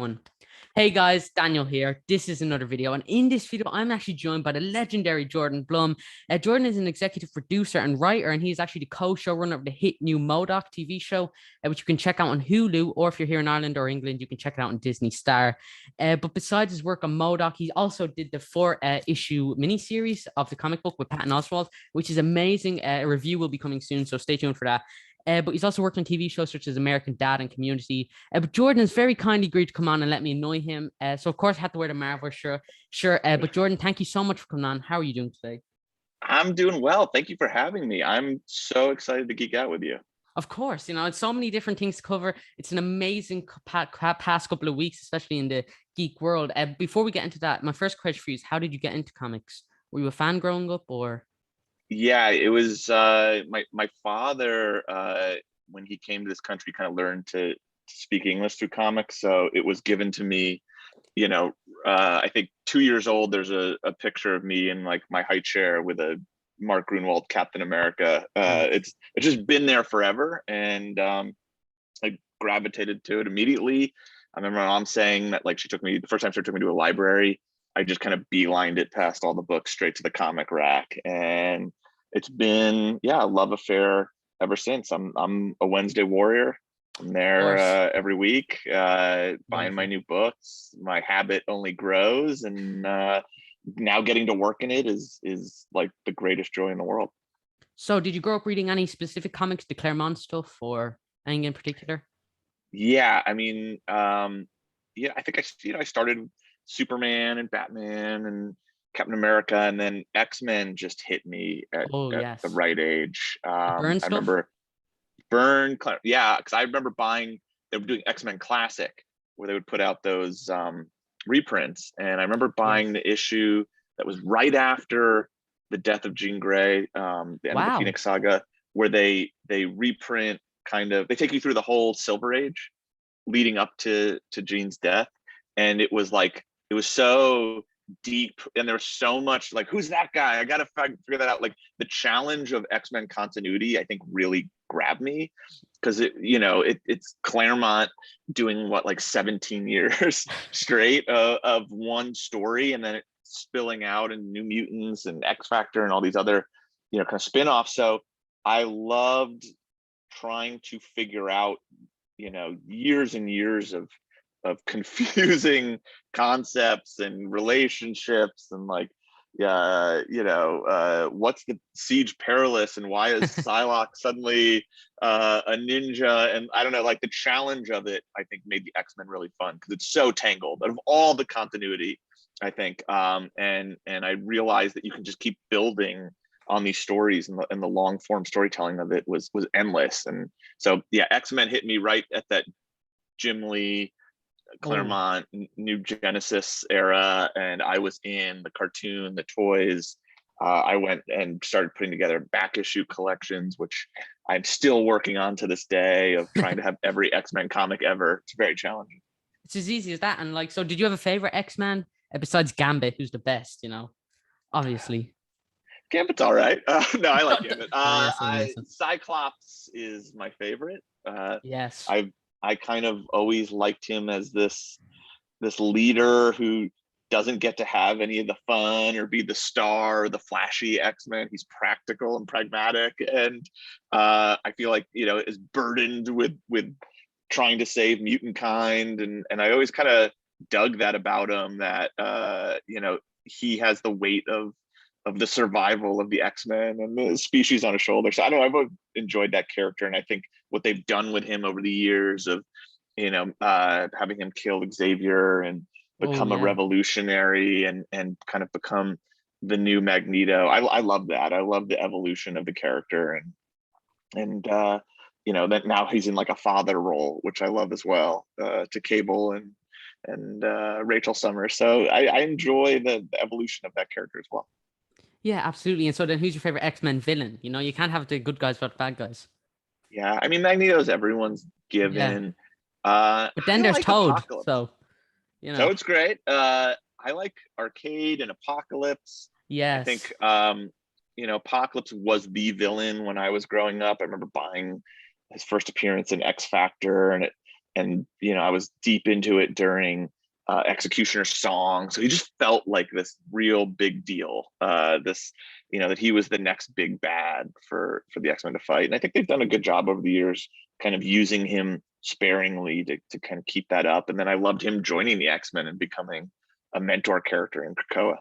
One. Hey guys, Daniel here. This is another video, and in this video, I'm actually joined by the legendary Jordan Blum. Jordan is an executive producer and writer, and he's actually the co-showrunner of the hit new M.O.D.O.K TV show, which you can check out on Hulu, or if you're here in Ireland or England, you can check it out on Disney Star. But besides his work on M.O.D.O.K, he also did the 4-issue miniseries of the comic book with Patton Oswalt, which is amazing. A review will be coming soon, so stay tuned for that. But he's also worked on TV shows such as American Dad and Community. But Jordan has very kindly agreed to come on and let me annoy him. So of course I had to wear the Marvel shirt. Sure. But Jordan, thank you so much for coming on. How are you doing today? I'm doing well. Thank you for having me. I'm so excited to geek out with you. Of course, it's so many different things to cover. It's an amazing past couple of weeks, especially in the geek world. Before we get into that, my first question for you is, how did you get into comics? Were you a fan growing up, or? Yeah, it was my father, when he came to this country, kind of learned to speak English through comics. So it was given to me, I think 2 years old, there's a picture of me in like my high chair with a Mark Grunwald Captain America. It's just been there forever. And I gravitated to it immediately. I remember my mom saying that, like, the first time she took me to a library, I just kind of beelined it past all the books straight to the comic rack. And it's been, a love affair ever since. I'm a Wednesday warrior. I'm there every week, buying my new books. My habit only grows, and now getting to work in it is like the greatest joy in the world. So did you grow up reading any specific comics, the Claremont stuff, or anything in particular? Yeah, I mean, I think I started Superman and Batman and Captain America, and then X-Men just hit me at the right age. The Burn I stuff? remember because I remember they were doing X-Men Classic, where they would put out those reprints, and I remember buying the issue that was right after the death of Jean Grey, the end of the Phoenix Saga, where they reprint, they take you through the whole Silver Age leading up to Jean's death, and it was so deep, and there's so much, like, who's that guy? I gotta figure that out. Like, the challenge of X-Men continuity, I think, really grabbed me, because it's Claremont doing like 17 years straight of one story, and then it spilling out in New Mutants and X Factor and all these other kind of spin-offs. So I loved trying to figure out years and years of confusing concepts and relationships, and like, what's the Siege Perilous, and why is Psylocke suddenly a ninja? And I don't know, like, the challenge of it, I think, made the X-Men really fun, because it's so tangled out of all the continuity, I think. And I realized that you can just keep building on these stories, and the long form storytelling of it was endless. And so, X-Men hit me right at that Jim Lee, Claremont, New Genesis era, and I was in the cartoon, the toys. I went and started putting together back issue collections, which I'm still working on to this day, of trying to have every X-Men comic ever. It's very challenging. It's as easy as that. And like, so did you have a favorite X-Men besides Gambit, who's the best? Obviously. Gambit's all right. No, I like Gambit. Cyclops is my favorite. Yes. I kind of always liked him as this leader who doesn't get to have any of the fun or be the star or the flashy X-Men. He's practical and pragmatic, and I feel like is burdened with trying to save mutant kind, and I always kind of dug that about him, that he has the weight of the survival of the X-Men and the species on his shoulders. So I don't know, I've enjoyed that character, and I think what they've done with him over the years of having him kill Xavier and become a revolutionary, and kind of become the new Magneto. I love that. I love the evolution of the character, and that now he's in like a father role, which I love as well, to Cable and Rachel Summers. So I enjoy the evolution of that character as well. Yeah, absolutely. And so then, who's your favorite X-Men villain? You can't have the good guys without bad guys. Yeah, I mean, Magneto's everyone's given. But then there's Toad. Apocalypse. So, Toad's great. I like Arcade and Apocalypse. Yes. I think Apocalypse was the villain when I was growing up. I remember buying his first appearance in X Factor, and I was deep into it during Executioner's Song. So he just felt like this real big deal. That he was the next big bad for the X-Men to fight. And I think they've done a good job over the years, kind of using him sparingly to kind of keep that up. And then I loved him joining the X-Men and becoming a mentor character in Krakoa.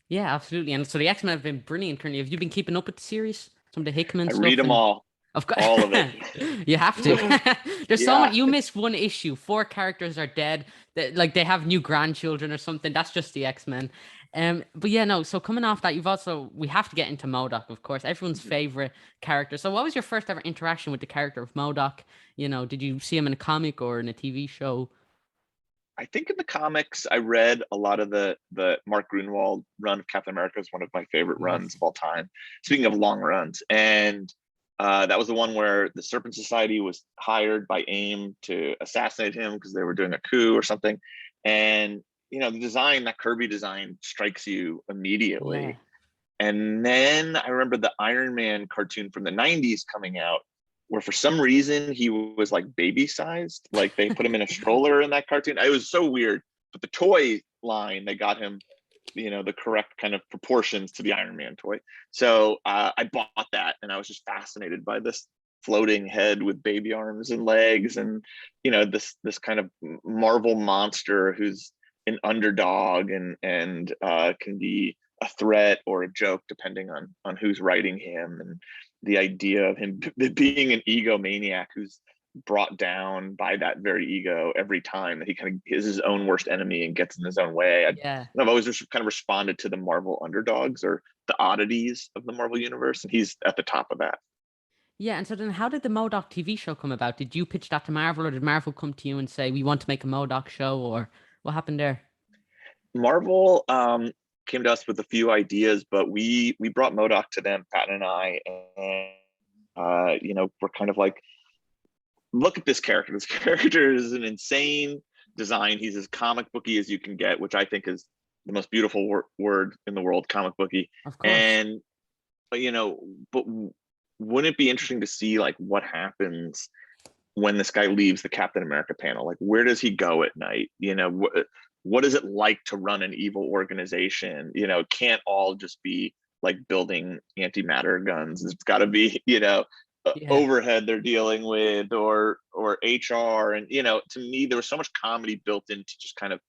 Yeah, absolutely. And so the X-Men have been brilliant currently. Have you been keeping up with the series? Some of the Hickman I stuff? read them all. Of course, all of it. You have to. There's so Yeah. many. You miss one issue. 4 characters are dead. Like they have new grandchildren or something. That's just the X-Men. But yeah, no. So coming off that, we have to get into Modoc, of course, everyone's favorite character. So what was your first ever interaction with the character of Modoc? Did you see him in a comic or in a TV show? I think in the comics, I read a lot of the Mark Grunwald run of Captain America is one of my favorite runs of all time. Speaking of long runs, and that was the one where the Serpent Society was hired by AIM to assassinate him because they were doing a coup or something. And the design, that Kirby design, strikes you immediately. Yeah. And then I remember the Iron Man cartoon from the '90s coming out, where for some reason he was like baby sized, like they put him in a stroller in that cartoon. It was so weird. But the toy line, they got him, the correct kind of proportions to the Iron Man toy. So I bought that, and I was just fascinated by this floating head with baby arms and legs, and this kind of Marvel monster who's an underdog and can be a threat or a joke depending on who's writing him, and the idea of him being an egomaniac who's brought down by that very ego every time that he kind of is his own worst enemy and gets in his own way. I've always just kind of responded to the Marvel underdogs or the oddities of the Marvel universe, and he's at the top of that. Yeah, and so then how did the M.O.D.O.K TV show come about? Did you pitch that to Marvel, or did Marvel come to you and say, we want to make a M.O.D.O.K show, or what happened there? Marvel came to us with a few ideas, but we brought M.O.D.O.K to them, Patton and I, and we're kind of like, look at this character. This character is an insane design. He's as comic booky as you can get, which I think is the most beautiful word in the world, comic booky. Of course. And but wouldn't it be interesting to see like what happens when this guy leaves the Captain America panel? Like, where does he go at night? What is it like to run an evil organization? It can't all just be like building antimatter guns. It's got to be, overhead they're dealing with, or HR. And to me, there was so much comedy built into just kind of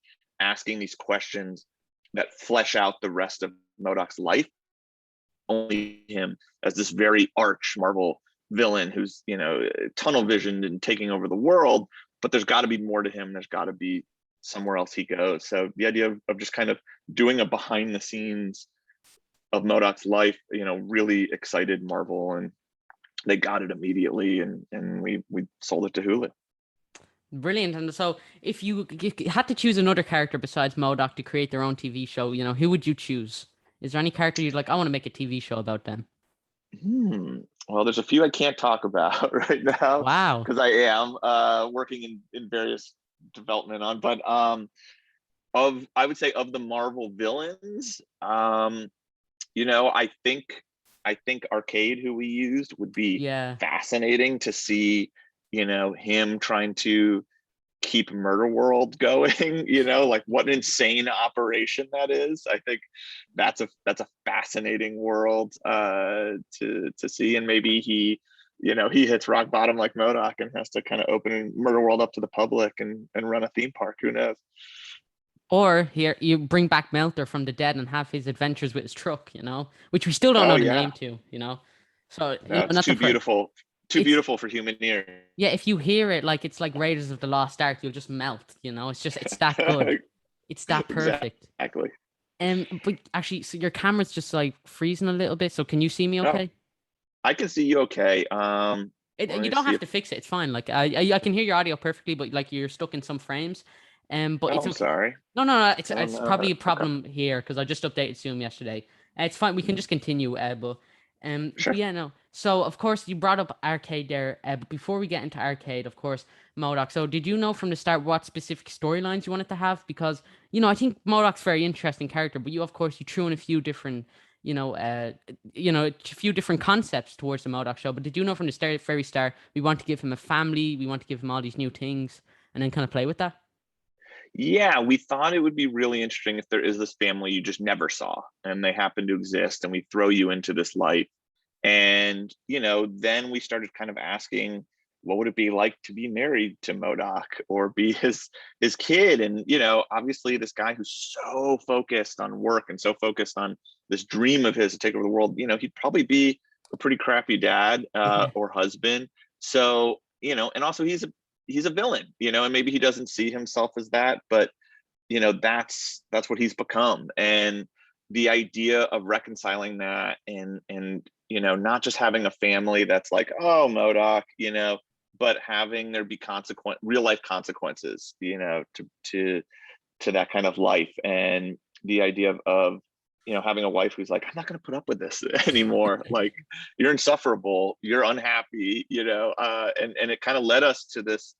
asking these questions that flesh out the rest of M.O.D.O.K's life. Only him as this very arch Marvel villain who's tunnel visioned and taking over the world, but there's got to be more to him. There's got to be somewhere else he goes. So the idea of just kind of doing a behind the scenes of M.O.D.O.K's life, really excited Marvel, and they got it immediately, and we sold it to Hulu. Brilliant. And so if you had to choose another character besides M.O.D.O.K to create their own TV show, who would you choose? Is there any character you'd like, I want to make a TV show about them? Well, there's a few I can't talk about right now. Wow. Because I am working in various development on, but I would say of the Marvel villains, I think Arcade, who we used, would be fascinating to see, him trying to keep Murder World going, like what an insane operation that is. I think that's a fascinating world to see. And maybe he hits rock bottom like Modoc and has to kind of open Murder World up to the public and run a theme park. Who knows? Or here you bring back Melter from the dead and have his adventures with his truck, which we still don't know the name to, So it's too beautiful. Too beautiful for human ear. Yeah, if you hear it, like it's like Raiders of the Lost Ark, you'll just melt. It's that good. It's that perfect. Exactly. But actually, so your camera's just like freezing a little bit. So can you see me okay? I can see you okay. You don't have to fix it. It's fine. Like I can hear your audio perfectly, but like you're stuck in some frames. But it's I'm sorry. No. It's probably a problem here because I just updated Zoom yesterday. It's fine. We can just continue. Sure. Yeah, no. So of course you brought up Arcade there, but before we get into Arcade, of course, M.O.D.O.K. So did you know from the start what specific storylines you wanted to have? Because I think M.O.D.O.K's a very interesting character, but you threw in a few different, a few different concepts towards the M.O.D.O.K. show. But did you know from the very start we want to give him a family, we want to give him all these new things? and then kind of play with that? Yeah, we thought it would be really interesting if there is this family you just never saw and they happen to exist, and we throw you into this life. And, then we started kind of asking, what would it be like to be married to Modoc or be his kid? And, obviously this guy who's so focused on work and so focused on this dream of his to take over the world, he'd probably be a pretty crappy dad Yeah. or husband. So, and also he's a villain, and maybe he doesn't see himself as that, but that's what he's become. And the idea of reconciling that and not just having a family that's like, oh, Modoc, but having there be real life consequences, to that kind of life. And the idea of having a wife who's like, I'm not going to put up with this anymore. Like, you're insufferable, you're unhappy, and it kind of led us to this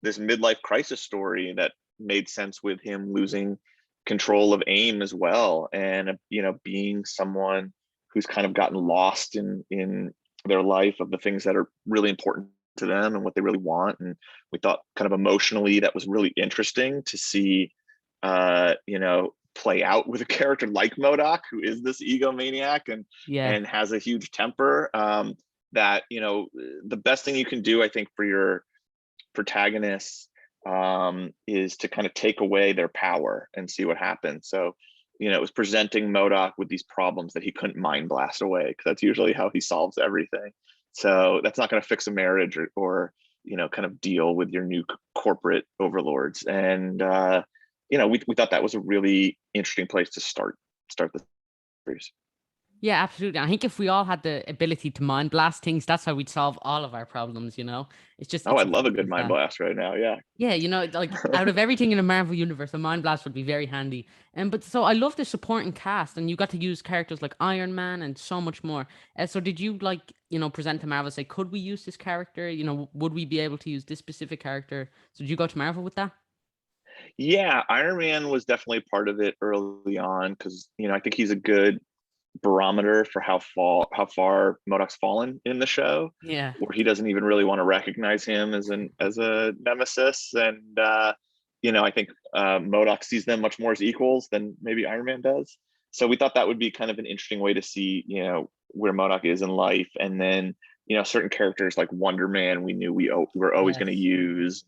midlife crisis story that made sense with him losing control of AIM as well, and being someone who's kind of gotten lost in their life of the things that are really important to them and what they really want. And we thought kind of emotionally that was really interesting to see play out with a character like Modoc, who is this egomaniac Yeah. and has a huge temper. That the best thing you can do, I think, for your protagonists is to kind of take away their power and see what happens. So it was presenting Modoc with these problems that he couldn't mind blast away, because that's usually how he solves everything. So that's not going to fix a marriage or kind of deal with your new corporate overlords. And we thought that was a really interesting place to start the series. Yeah, absolutely. I think if we all had the ability to mind blast things, that's how we'd solve all of our problems, It's just, Oh, it's I'd as love a simple good as mind that. blast right now. Yeah. Yeah, like out of everything in the Marvel universe, a mind blast would be very handy. And but so I love the supporting cast, and you got to use characters like Iron Man and so much more. So did you like present to Marvel, say, could we use this character? Would we be able to use this specific character? So did you go to Marvel with that? Yeah, Iron Man was definitely part of it early on, because I think he's a good barometer for how far Modoc's fallen in the show, Yeah. where he doesn't even really want to recognize him as a nemesis. And I think Modoc sees them much more as equals than maybe Iron Man does. So we thought that would be kind of an interesting way to see where Modoc is in life. And then certain characters like Wonder Man, we knew we were always going to Yes. use.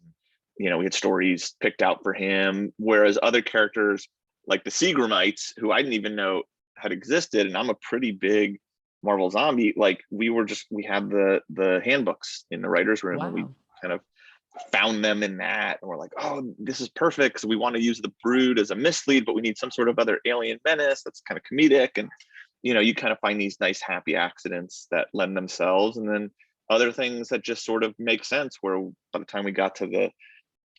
We had stories picked out for him, whereas other characters like the Seagramites, who I didn't even know had existed, and I'm a pretty big Marvel zombie, like we had the handbooks in the writers room, and we Wow. kind of found them in that, and we're like, oh, this is perfect, because we want to use the Brood as a mislead, but we need some sort of other alien menace that's kind of comedic. And you kind of find these nice happy accidents that lend themselves, and then other things that just sort of make sense, where by the time we got to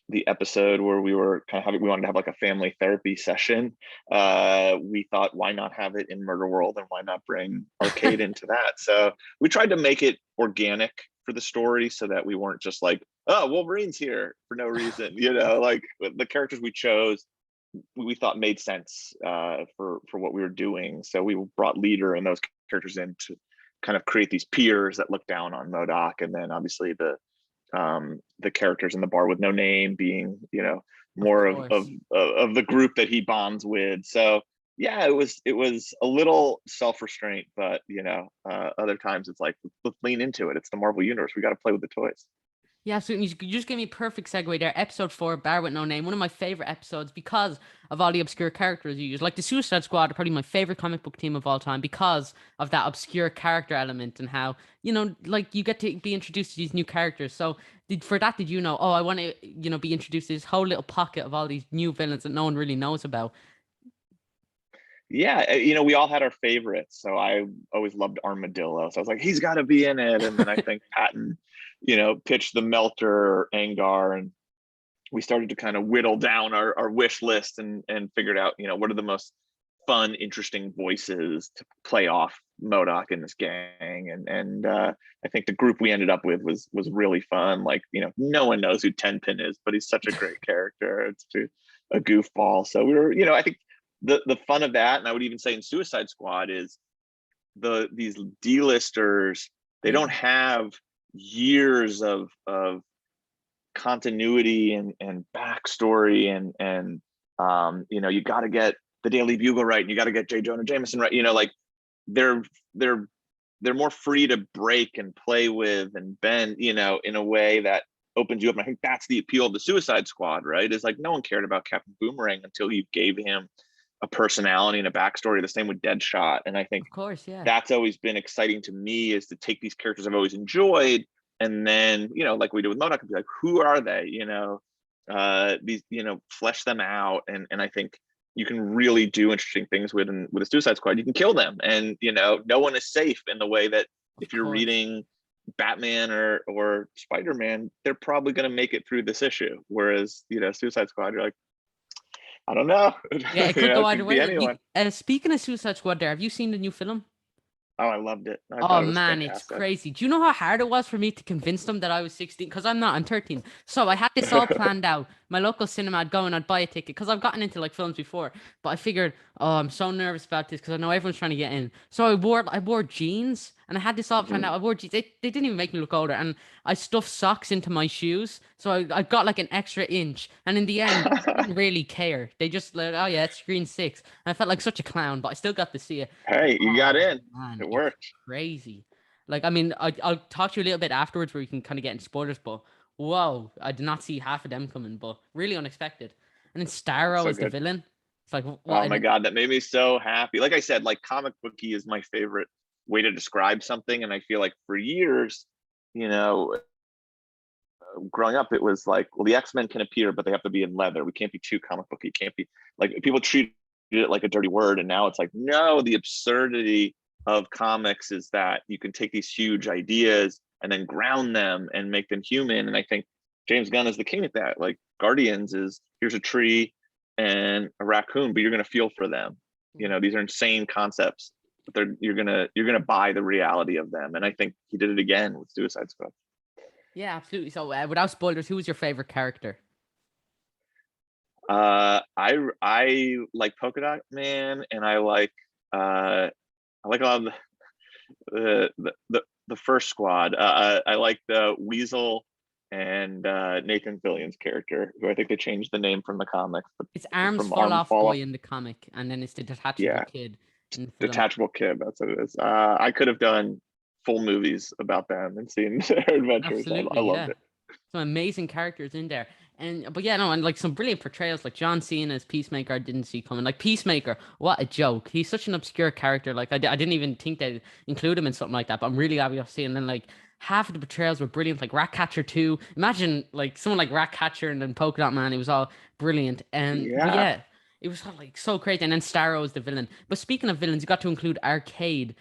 the episode where we were kind of we wanted to have like a family therapy session, we thought, why not have it in Murder World, and why not bring Arcade into that? So we tried to make it organic for the story, so that we weren't just like, oh, Wolverine's here for no reason. Like the characters we chose, we thought made sense for what we were doing. So we brought Leader and those characters in to kind of create these peers that look down on Modoc. And then obviously the characters in the bar with no name being Of more course. of the group that he bonds with. So yeah, it was a little self-restraint, but other times it's like, let's lean into it. It's the Marvel universe, we got to play with the toys. Yeah, so you just gave me a perfect segue there. Episode 4, Bar with No Name, one of my favorite episodes because of all the obscure characters you use. Like the Suicide Squad are probably my favorite comic book team of all time because of that obscure character element and how, like you get to be introduced to these new characters. So for that, did you know, oh, I want to, be introduced to this whole little pocket of all these new villains that no one really knows about? Yeah, we all had our favorites. So I always loved Armadillo. So I was like, he's got to be in it. And then I think Patton, pitched the Melter or Angar, and we started to kind of whittle down our wish list and figured out, what are the most fun, interesting voices to play off Modoc in this gang. And I think the group we ended up with was really fun. Like, no one knows who Tenpin is, but he's such a great character. It's a goofball. So we were, I think the fun of that, and I would even say in Suicide Squad, is these D-listers, they Yeah. don't have years of continuity and backstory and you know, you got to get the Daily Bugle right, and you got to get J. Jonah Jameson right. You know, like they're more free to break and play with and bend, you know, in a way that opens you up. And I think that's the appeal of the Suicide Squad, right? Is like no one cared about Captain Boomerang until you gave him a personality and a backstory. The same with Deadshot. And I think, Of course, yeah. that's always been exciting to me, is to take these characters I've always enjoyed, and then, you know, like we do with Modoc, and be like, who are they? You know, these, you know, flesh them out. And I think you can really do interesting things with a Suicide Squad. You can kill them, and, you know, no one is safe in the way that if you're reading Batman or Spider-Man, they're probably going to make it through this issue. Whereas, you know, Suicide Squad, you're like, I don't know. Yeah, it You could know, go it either could be way. anyone. Speaking of Suicide Squad, there, have you seen the new film? Oh, I loved it. I Oh thought it was man, it's fantastic. crazy. Do you know how hard it was for me to convince them that I was 16? Because I'm not, I'm 13. So I had this all planned out. My local cinema, I'd go and I'd buy a ticket because I've gotten into like films before. But I figured, oh, I'm so nervous about this because I know everyone's trying to get in. So I wore jeans and I had this all planned out. I wore jeans. They didn't even make me look older. And I stuffed socks into my shoes. So I got like an extra inch. And in the end, they didn't really care. They just like, oh yeah, it's screen 6. And I felt like such a clown, but I still got to see it. Hey, you got Oh in. man, It it's worked. crazy. Like, I mean, I'll talk to you a little bit afterwards where you can kind of get into spoilers, but whoa, I did not see half of them coming, but really unexpected. And then Starro So as the good. villain. It's like, what? Oh my God, that made me so happy. Like I said, like comic booky is my favorite way to describe something. And I feel like for years, you know, growing up, it was like, well, the X-Men can appear, but they have to be in leather. We can't be too comic booky. It can't be like, people treat it like a dirty word. And now it's like, no, the absurdity of comics is that you can take these huge ideas and then ground them and make them human. And I think James Gunn is the king at that. Like Guardians is, here's a tree and a raccoon, but you're going to feel for them. You know, these are insane concepts, but you're gonna buy the reality of them. And I think he did it again with Suicide Squad. Yeah, absolutely. So, without spoilers, who was your favorite character? I like Polka Dot Man, and I like a lot of the first squad. I like the Weasel and Nathan Fillion's character, who I think they changed the name from the comics, but It's Arms from Fall Arms Off Fall Off. Boy in the comic, and then it's the detachable Yeah, kid in the film. Detachable Kid. That's what it is. I could have done full movies about them and seen their adventures. I Absolutely, loved yeah. it. Some amazing characters in there. And but yeah, no, and like some brilliant portrayals, like John Cena as Peacemaker, I didn't see coming. Like Peacemaker, what a joke! He's such an obscure character. Like I didn't even think they'd include him in something like that. But I'm really happy to see. And then like half of the portrayals were brilliant. Like Ratcatcher 2. Imagine like someone like Ratcatcher and then Polka Dot Man. It was all brilliant. And but Yeah. yeah, it was all, like so crazy. And then Starro was the villain. But speaking of villains, you got to include Arcade.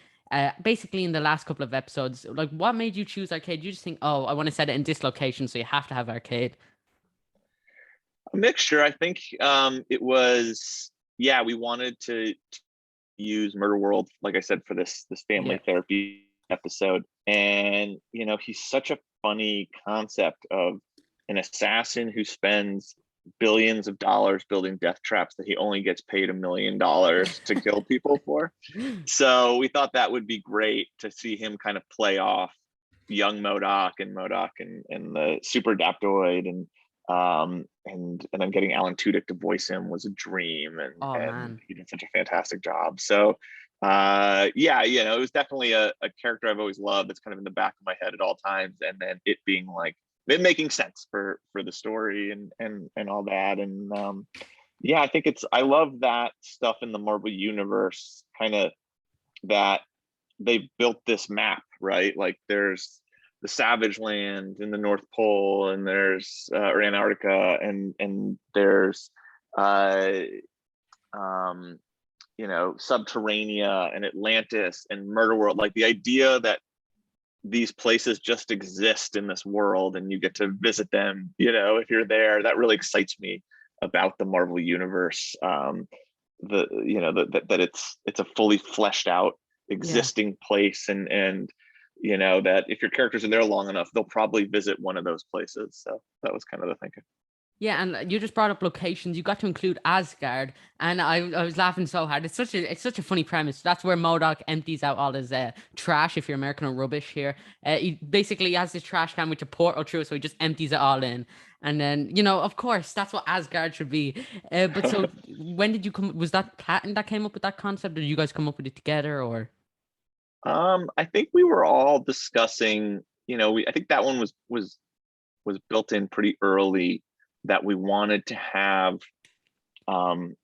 Basically, in the last couple of episodes, like what made you choose Arcade? You just think, oh, I want to set it in this location, so you have to have Arcade. A mixture. I think it was, yeah, we wanted to use Murder World, like I said, for this Yeah. family therapy episode. And you know, he's such a funny concept of an assassin who spends billions of dollars building death traps that he only gets paid $1 million to kill people for. So we thought that would be great to see him kind of play off young Modoc and the Super-Adaptoid, and then getting Alan Tudyk to voice him was a dream, Oh and man. he did such a fantastic job. So yeah, you know, it was definitely a character I've always loved, that's kind of in the back of my head at all times, and then it being like it making sense for the story and all that. And yeah, I think I love that stuff in the Marvel universe, kind of that they built this map, right? Like there's the Savage Land in the North Pole, and there's or Antarctica, and there's uh, you know, Subterranea and Atlantis and Murder World. Like the idea that these places just exist in this world and you get to visit them, you know, if you're there, that really excites me about the Marvel universe. The you know that it's a fully fleshed out Yeah. existing place, and you know that if your characters are there long enough, they'll probably visit one of those places. So that was kind of the thinking. Yeah, and you just brought up locations. You got to include Asgard, and I was laughing so hard. It's such a funny premise. That's where Modoc empties out all his trash. If you're American or rubbish here, he basically has this trash can with a portal through, so he just empties it all in. And then of course, that's what Asgard should be. But so when did you come? Was that Patton that came up with that concept, or did you guys come up with it together, or? I think we were all discussing, I think that one was built in pretty early, that we wanted to have um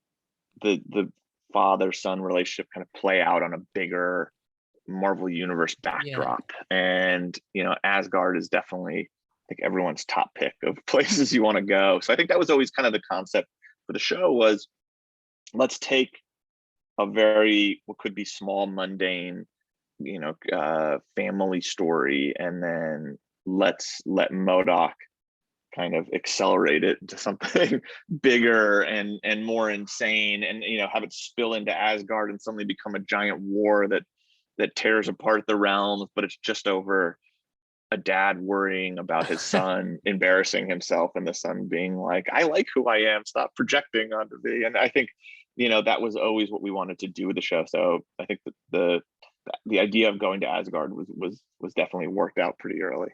the father-son relationship kind of play out on a bigger Marvel Universe Yeah. backdrop. And Asgard is definitely, I think, everyone's top pick of places you want to go. So I think that was always kind of the concept for the show, was let's take a very, what could be small, mundane, family story, and then let's let Modoc kind of accelerate it into something bigger and more insane, and have it spill into Asgard and suddenly become a giant war that tears apart the realms, but it's just over a dad worrying about his son embarrassing himself, and the son being like, I like who I am, stop projecting onto me. And I think that was always what we wanted to do with the show. So I think that the idea of going to Asgard was definitely worked out pretty early.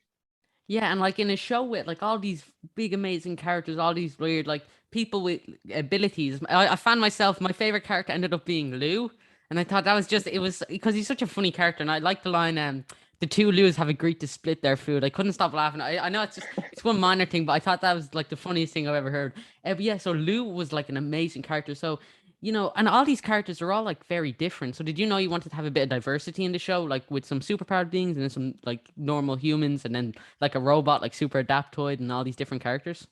Yeah, and like in a show with like all these big amazing characters, all these weird like people with abilities. I found myself, my favorite character ended up being Lou, and I thought that was just, it was because he's such a funny character, and I like the line the two Lou's have agreed to split their food. I couldn't stop laughing. I know it's one minor thing, but I thought that was like the funniest thing I've ever heard. But yeah, so Lou was like an amazing character. So and all these characters are all like very different. So did you know you wanted to have a bit of diversity in the show, like with some superpowered beings and then some like normal humans and then like a robot like Super-Adaptoid and all these different characters?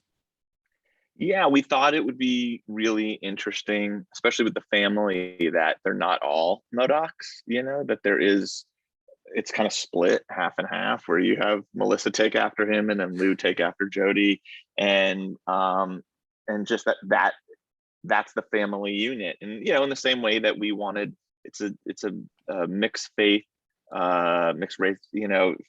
Yeah, we thought it would be really interesting, especially with the family, that they're not all Modocs, that it's kind of split half and half, where you have Melissa take after him and then Lou take after Jody. And just that's the family unit. And in the same way that we wanted, it's a mixed faith, mixed race,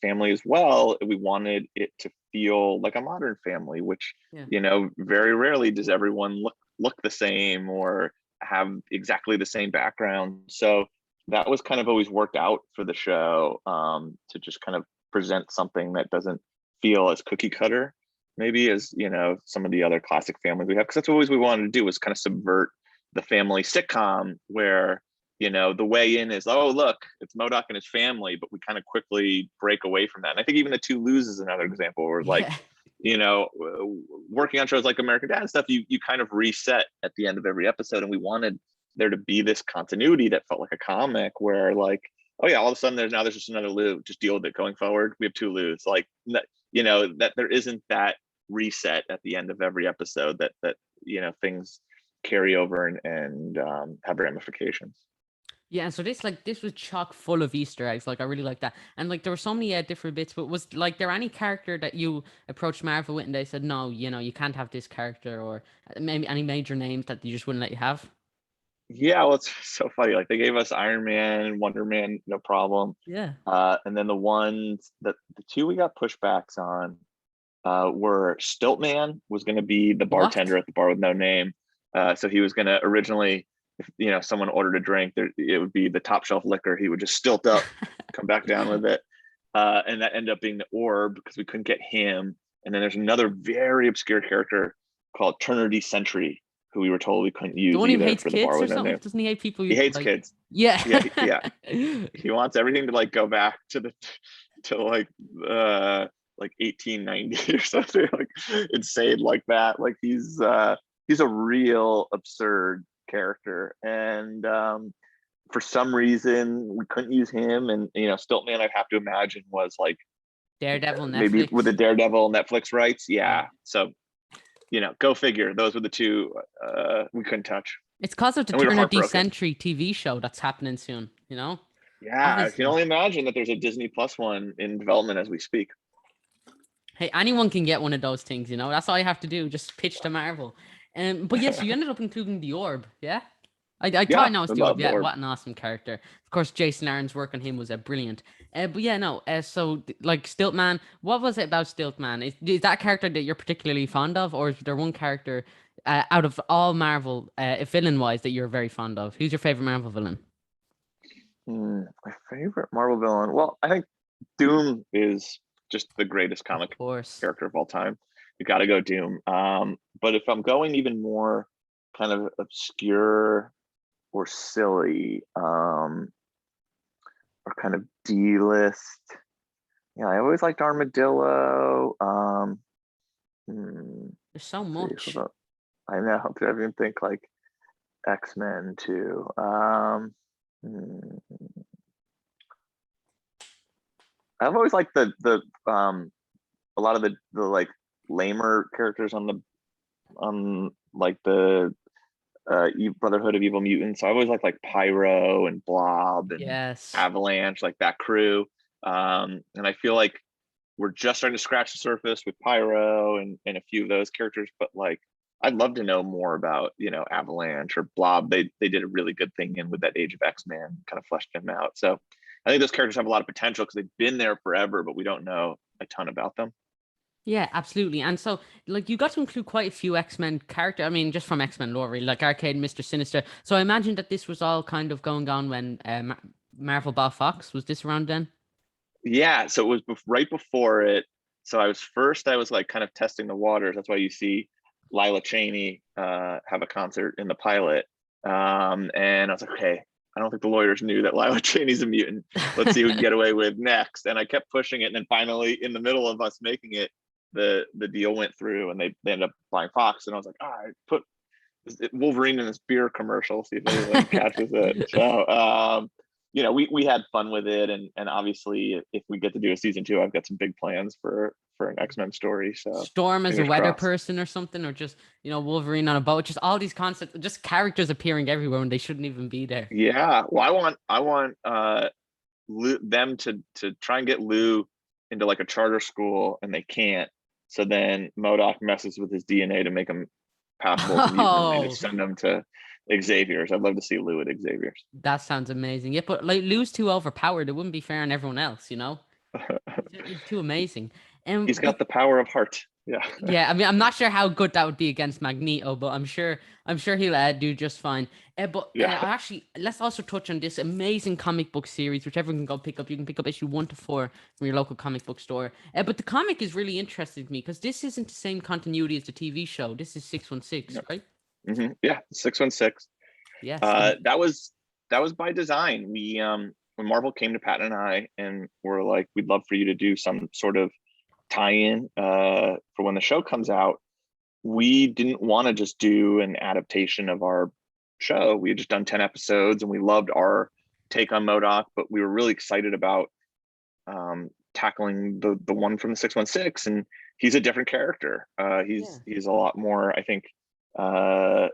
family as well. We wanted it to feel like a modern family, which Yeah. very rarely does everyone look the same or have exactly the same background. So that was kind of always worked out for the show, to just kind of present something that doesn't feel as cookie cutter maybe as some of the other classic families we have, because that's what always we wanted to do, was kind of subvert the family sitcom where the way in is, oh look, it's Modoc and his family, but we kind of quickly break away from that. And I think even the Two Lose is another example where like Yeah. working on shows like American Dad and stuff, you kind of reset at the end of every episode, and we wanted there to be this continuity that felt like a comic, where like, oh yeah, all of a sudden there's just another Lou, just deal with it going forward, we have two Lou's, like that there isn't that reset at the end of every episode, that things carry over and have ramifications. Yeah, and so this was chock full of Easter eggs. Like I really like that, and like there were so many different bits. But was like there any character that you approached Marvel with and they said no, you can't have this character, or maybe any major names that you just wouldn't let you have? Yeah, well, it's so funny. Like they gave us Iron Man and Wonder Man, no problem. Yeah. And then the two we got pushbacks on were Stiltman was going to be the What? bartender at the bar with no name. So he was going to originally, if someone ordered a drink, it would be the top shelf liquor. He would just stilt up, come back down with it, and that ended up being the Orb because we couldn't get him. And then there's another very obscure character called Trinity Sentry, who we were told we couldn't The use one who either hates for the bar kids or with no something? name. Doesn't he hate people He who hates like? kids. Yeah. Yeah. He wants everything to like go back to like 1890 or something like insane like that. Like he's a real absurd character, and for some reason we couldn't use him. And Stiltman, I'd have to imagine, was like Daredevil maybe with Netflix. the Daredevil Netflix rights. Yeah. Yeah, so go figure. Those were the two we couldn't touch, It's because of the and we were Turner D heartbroken. Century TV show that's happening soon. Yeah, I can Obviously. only imagine that there's a Disney Plus one in development as we speak. Hey, anyone can get one of those things. That's all you have to do. Just pitch to Marvel. But yes, you ended up including the Orb, yeah? I thought I Yeah, know I it's the orb. love the Yeah, orb. what an awesome character. Of course, Jason Aaron's work on him was brilliant. But yeah, no. Like Stiltman, what was it about Stiltman? Is that a character that you're particularly fond of, or is there one character out of all Marvel, villain wise, that you're very fond of? Who's your favorite Marvel villain? My favorite Marvel villain. Well, I think Doom is just the greatest Of comic course. character of all time. You got to go Doom. But if I'm going even more kind of obscure or silly, or kind of D-list, yeah, I always liked Armadillo. There's so See, much. I know. I even think like X-Men too. Hmm, I've always liked the a lot of the like lamer characters on like the Brotherhood of Evil Mutants. So I always like Pyro and Blob and Yes. Avalanche, like that crew. And I feel like we're just starting to scratch the surface with Pyro and a few of those characters, but like I'd love to know more about, Avalanche or Blob. They did a really good thing in with that Age of X-Man, kind of fleshed them out. So I think those characters have a lot of potential because they've been there forever, but we don't know a ton about them. Yeah, absolutely. And so, like, you got to include quite a few X-Men character. I mean, just from X-Men lore, really, like Arcade, Mr. Sinister. So I imagine that this was all kind of going on when Marvel bought Fox. Was this around then? Yeah, so it was right before it. So I was like kind of testing the waters. That's why you see Lila Cheney have a concert in the pilot. And I was like, okay, I don't think the lawyers knew that Lila Cheney's a mutant. Let's see who we can get away with next. And I kept pushing it, and then finally, in the middle of us making it, the deal went through, and they ended up buying Fox. And I was like, all right, put Wolverine in this beer commercial, see if anyone catches it. So we had fun with it, and obviously if we get to do a season two, I've got some big plans for an X-Men story. So Storm as a fingers weather crossed. person or something, or just Wolverine on a boat. Just all these concepts, just characters appearing everywhere when they shouldn't even be there. Yeah, well, I want them to try and get Lou into like a charter school, and they can't. So then Modoc messes with his DNA to make him passable as a mutant, and they Oh, just send him to Xavier's. I'd love to see Lou at Xavier's. that sounds amazing. Yeah, but like Lou's too overpowered. It wouldn't be fair on everyone else. He's too amazing. He's But got the power of heart. Yeah. yeah, I mean, I'm not sure how good that would be against Magneto, but I'm sure he'll do just fine. But Yeah. I actually let's also touch on this amazing comic book series, which everyone can go pick up. You can pick up issue 1 to 4 from your local comic book store. But the comic is really interesting to me because this isn't the same continuity as the TV show. This is 616, Yeah. right? Yeah. 616. Yes. That was by design. We when Marvel came to Patton and I and were like, we'd love for you to do some sort of tie-in for when the show comes out. We didn't want to just do an adaptation of our show. We had just done 10 episodes and we loved our take on Modoc, but we were really excited about tackling the one from the 616, and he's a different character. Yeah. He's a lot more, I think,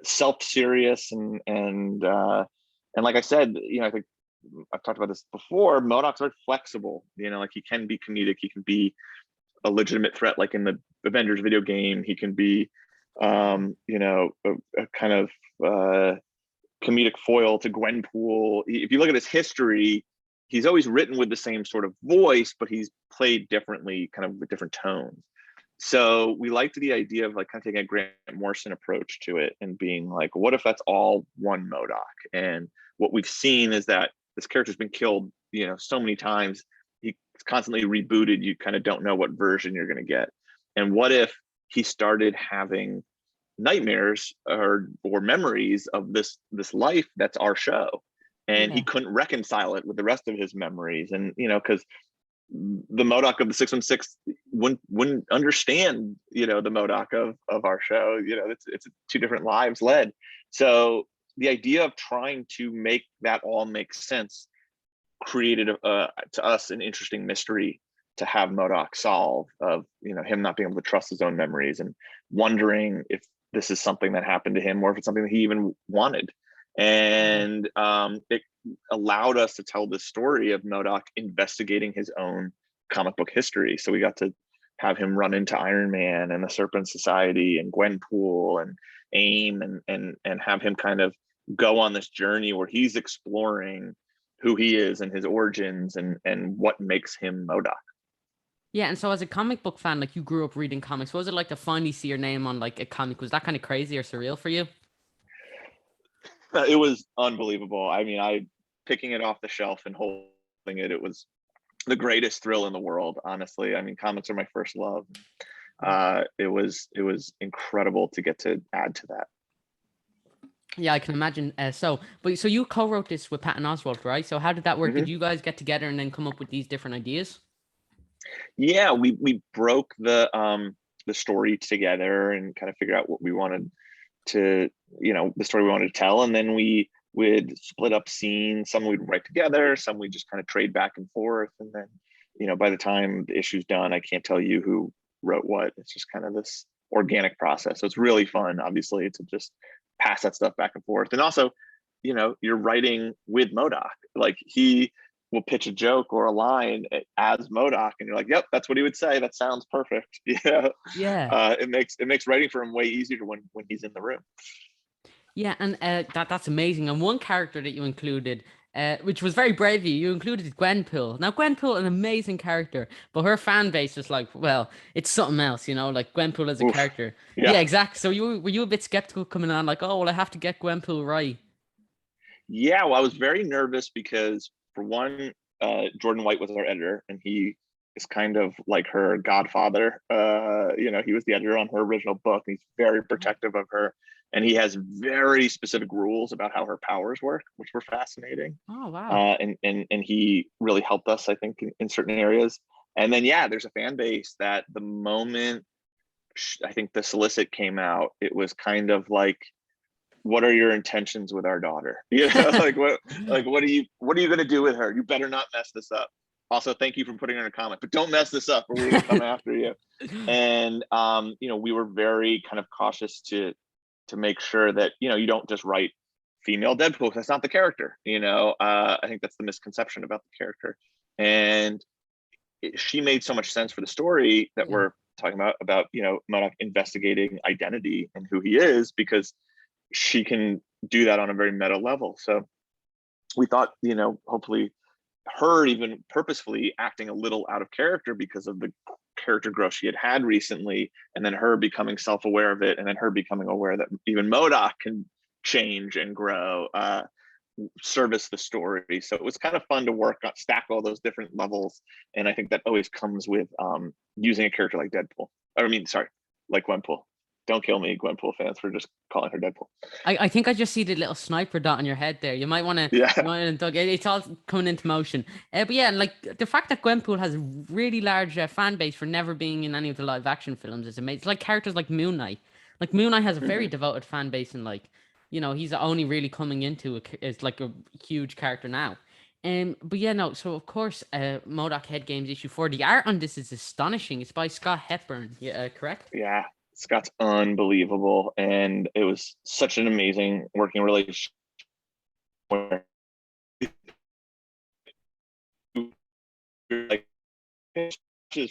self-serious and like I said, I think I've talked about this before. Modoc's very flexible. Like he can be comedic, he can be a legitimate threat, like in the Avengers video game. He can be, a kind of comedic foil to Gwenpool. If you look at his history, he's always written with the same sort of voice, but he's played differently, kind of with different tones. So we liked the idea of like kind of taking a Grant Morrison approach to it and being like, what if that's all one Modoc? And what we've seen is that this character's been killed, so many times. He's constantly rebooted. You kind of don't know what version you're going to get. And what if he started having nightmares or memories of this life that's our show, and he Yeah. couldn't reconcile it with the rest of his memories? And because the Modoc of the 616 wouldn't understand, the Modoc of our show. It's two different lives led. So the idea of trying to make that all make sense created to us an interesting mystery to have Modoc solve, of him not being able to trust his own memories and wondering if this is something that happened to him or if it's something that he even wanted. Yeah. And it allowed us to tell this story of Modoc investigating his own comic book history. So we got to have him run into Iron Man and the Serpent Society and Gwenpool and AIM, and have him kind of go on this journey where he's exploring who he is and his origins and what makes him Modoc. Yeah, and so as a comic book fan, like you grew up reading comics, what was it like to finally see your name on like a comic? Was that kind of crazy or surreal for you? It was unbelievable. I mean, I picking it off the shelf and holding it, it was the greatest thrill in the world, honestly. I mean, comics are my first love. It was incredible to get to add to that. Yeah, I can imagine. So you co-wrote this with Patton Oswalt, right? So how did that work? Mm-hmm. Did you guys get together and then come up with these different ideas? Yeah, we broke the story together and kind of figured out what we wanted to, the story we wanted to tell, and then we would split up scenes. Some we'd write together, some we just kind of trade back and forth, and then by the time the issue's done, I can't tell you who wrote what. It's just kind of this organic process. So it's really fun, obviously, to just pass that stuff back and forth. And also, you're writing with Modoc. Like, he will pitch a joke or a line as Modoc, and you're like, yep, that's what he would say. That sounds perfect. Yeah. It makes writing for him way easier when he's in the room. Yeah, and that's amazing. And one character that you included, which was very brave of you, you included Gwenpool. Now, Gwenpool, an amazing character, but her fan base is like, well, it's something else, like Gwenpool as a Oof. character. Yeah. Yeah, exactly. So were you a bit skeptical coming on, like, oh, well, I have to get Gwenpool right? Yeah, well, I was very nervous because, for one, Jordan White was our editor, and he is kind of like her godfather. He was the editor on her original book, and he's very protective of her, and he has very specific rules about how her powers work, which were fascinating. Oh, wow. And he really helped us, I think, in certain areas. And then, yeah, there's a fan base that the moment I think the solicit came out, it was kind of like, what are your intentions with our daughter? Like what are you going to do with her? You better not mess this up. Also, thank you for putting her in a comic, but don't mess this up or we're going to come after you. And we were very kind of cautious to make sure that you don't just write female Deadpool. That's not the character. I think that's the misconception about the character. And she made so much sense for the story that we're talking about Modoc investigating identity and who he is, because she can do that on a very meta level. So we thought, hopefully her even purposefully acting a little out of character because of the character growth she had recently, and then her becoming self-aware of it, and then her becoming aware that even Modoc can change and grow, service the story. So it was kind of fun to work on, stack all those different levels. And I think that always comes with using a character like Deadpool. Like Gwenpool. Don't kill me, Gwenpool fans, for just calling her Deadpool. I think I just see the little sniper dot on your head there. You might want to, Yeah. It's all coming into motion. But yeah, like the fact that Gwenpool has a really large fan base for never being in any of the live action films is amazing. It's like characters like Moon Knight. Like Moon Knight has a very devoted fan base, and like, he's only really coming into is like a huge character now. But yeah, no. So of course, M.O.D.O.K Head Games issue 4. The art on this is astonishing. It's by Scott Hepburn. Yeah, correct. Yeah. Scott's unbelievable, and it was such an amazing working relationship. Where like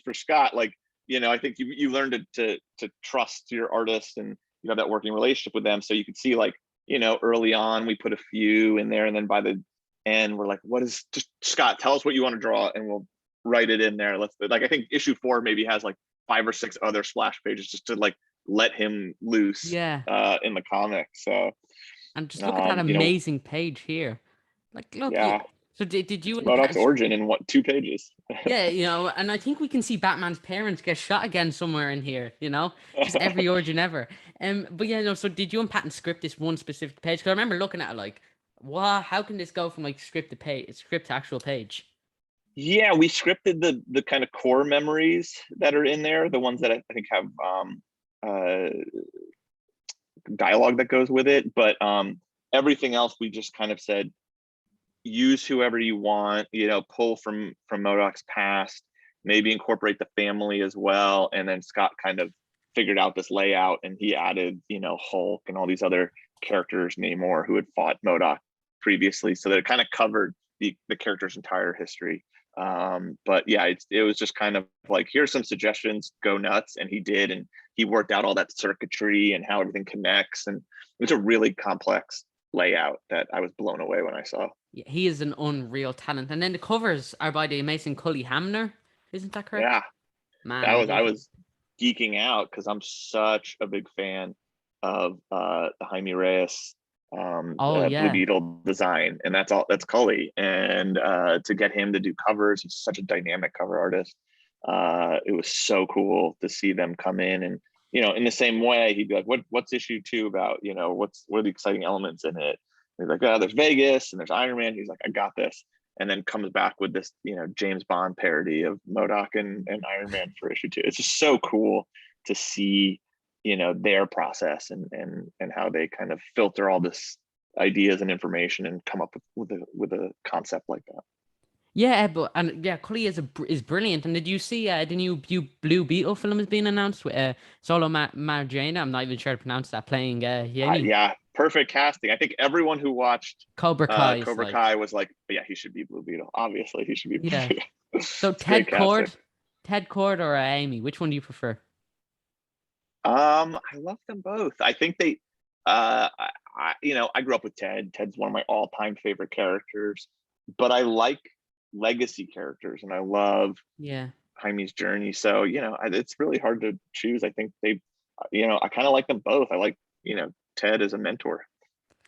for Scott, like I think you learned to trust your artist, and you have that working relationship with them. So you could see, like, early on we put a few in there, and then by the end we're like, what is, just Scott, tell us what you want to draw, and we'll write it in there. I think issue 4 maybe has like 5 or 6 other splash pages just to like let him loose in the comic. So, and just look at that amazing page here. Like, look, yeah. So did you M.O.D.O.K's origin in 2 pages? Yeah, and I think we can see Batman's parents get shot again somewhere in here. Just every origin ever. But yeah, no. So did you and Patton script this one specific page? Because I remember looking at it like, wow, how can this go from like script to actual page? Yeah, we scripted the kind of core memories that are in there, the ones that I think have dialogue that goes with it, but everything else we just kind of said, use whoever you want, pull from M.O.D.O.K's past, maybe incorporate the family as well. And then Scott kind of figured out this layout, and he added Hulk and all these other characters, Namor, who had fought M.O.D.O.K previously, so that it kind of covered the character's entire history. But yeah, it was just kind of like, here's some suggestions, go nuts. And he did, and he worked out all that circuitry and how everything connects. And it was a really complex layout that I was blown away when I saw. Yeah, he is an unreal talent. And then the covers are by the amazing Cully Hamner. Isn't that correct? Yeah, Man, that I was I love it. was geeking out because I'm such a big fan of the Jaime Reyes Oh Blue yeah. Beetle design, and that's Cully. And to get him to do covers, he's such a dynamic cover artist. It was so cool to see them come in, and in the same way, he'd be like, what's issue 2 about? What are the exciting elements in it? And he's like, oh, there's Vegas and there's Iron Man. He's like, I got this. And then comes back with this, James Bond parody of Modoc and Iron Man for issue 2. It's just so cool to see, their process and how they kind of filter all this ideas and information and come up with a concept like that. Yeah, Cully is brilliant. And did you see the new Blue Beetle film is being announced with Solo Marjana? I'm not even sure to pronounce that. Playing Yemi. Yeah, perfect casting. I think everyone who watched Cobra Kai is Cobra like, Kai was like, yeah, he should be Blue Beetle. Obviously, he should be Blue yeah. Beetle. So It's great casting. Ted Cord or Amy? Which one do you prefer? I love them both. I think they, I grew up with Ted. Ted's one of my all-time favorite characters, but I like legacy characters, and I love Yeah. Jaime's journey. So, it's really hard to choose. I think I kind of like them both. I like, Ted as a mentor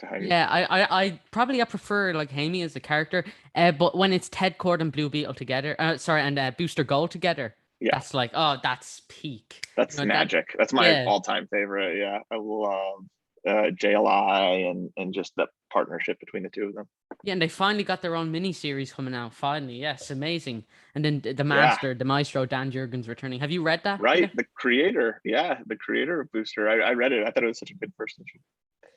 to Jaime. Yeah, I prefer like Amy as a character, but when it's Ted Cord and Blue Beetle together, sorry, and Booster Gold together, Yeah, that's like, oh, that's peak. that's That, magic. That's my yeah, all-time favorite. Yeah, I love JLI and just the partnership between the two of them. yeah, and they finally got their own mini series coming out. Finally, yes, amazing. And then Yeah, the maestro Dan Jurgens returning. Have you read that? right. Yeah, The creator. Yeah, the creator of Booster. I read it. I thought it was such a good first issue.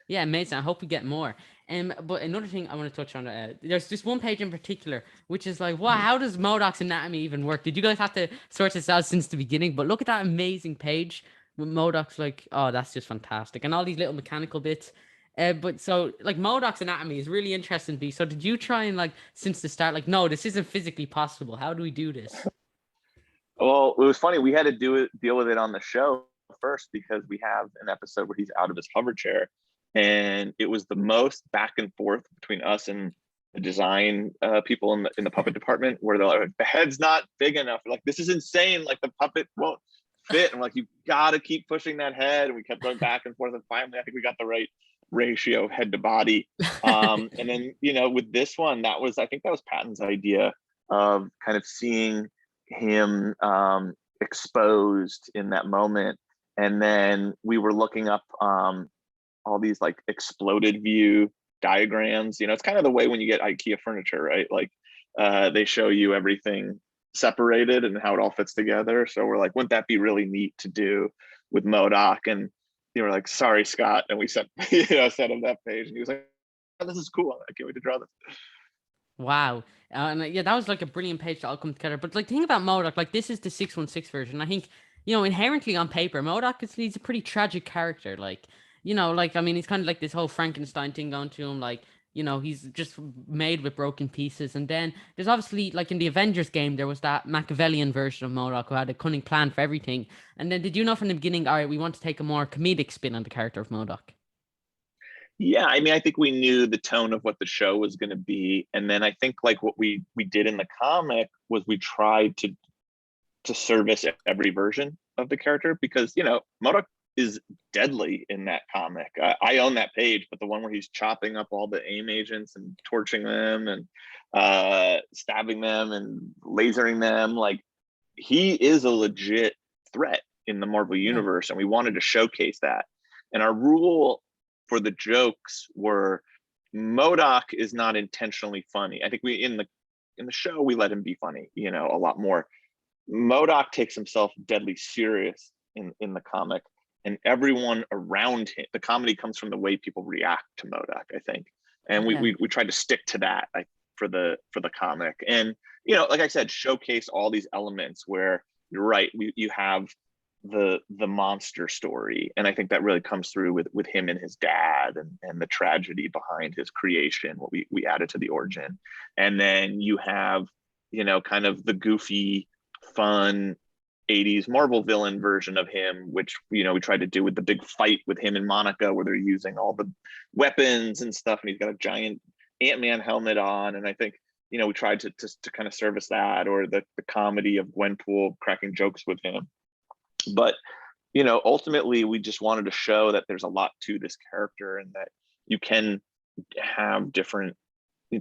yeah, amazing. I hope we get more. But another thing I want to touch on, there's this one page in particular, which is like, wow, how does Modoc's anatomy even work? Did you guys have to sort this out since the beginning? But look at that amazing page with Modoc's like, oh, that's just fantastic, and all these little mechanical bits. But so like Modoc's anatomy is really interesting to me. So did you try and like since the start, like, no, this isn't physically possible. How do we do this? Well, it was funny. We had to deal with it on the show first because we have an episode where he's out of his hover chair, and it was the most back and forth between us and the design people in the puppet department, where they're like, the head's not big enough. Like, this is insane. Like, the puppet won't fit. And like, you gotta keep pushing that head. And we kept going back and forth. And finally, I think we got the right ratio of head to body. And then, with this one, I think that was Patton's idea of kind of seeing him exposed in that moment. And then we were looking up all these like exploded view diagrams. It's kind of the way when you get IKEA furniture, right? Like they show you everything separated and how it all fits together. So we're like, wouldn't that be really neat to do with Modoc? And you were like, sorry, Scott. And we sent sent him that page, and he was like, oh, this is cool. I can't wait to draw this. Wow. And yeah, that was like a brilliant page to all come together. But like, think about Modoc. Like, this is the 616 version. I think, inherently on paper, Modoc he's a pretty tragic character. Like, like, I mean, he's kind of like this whole Frankenstein thing going to him. Like, he's just made with broken pieces. And then there's obviously, like in the Avengers game, there was that Machiavellian version of Modoc who had a cunning plan for everything. And then did you know from the beginning, all right, we want to take a more comedic spin on the character of Modoc? Yeah, I mean, I think we knew the tone of what the show was going to be, and then I think like what we did in the comic was we tried to service every version of the character, because Modoc is deadly in that comic. I own that page, but the one where he's chopping up all the AIM agents and torching them and stabbing them and lasering them, like, he is a legit threat in the Marvel Yeah. universe, and we wanted to showcase that. And our rule for the jokes were, Modoc is not intentionally funny. I think we in the show we let him be funny, a lot more. Modoc takes himself deadly serious in the comic, and everyone around him, the comedy comes from the way people react to Modoc, I think. And Yeah. we tried to stick to that for the comic, and like I said, showcase all these elements where you're right, you have the monster story, and I think that really comes through with him and his dad, and the tragedy behind his creation, what we added to the origin. And then you have kind of the goofy fun '80s Marvel villain version of him, which we tried to do with the big fight with him and Monica, where they're using all the weapons and stuff, and he's got a giant Ant-Man helmet on. And I think we tried to kind of service that, or the comedy of Gwenpool cracking jokes with him. But ultimately, we just wanted to show that there's a lot to this character, and that you can have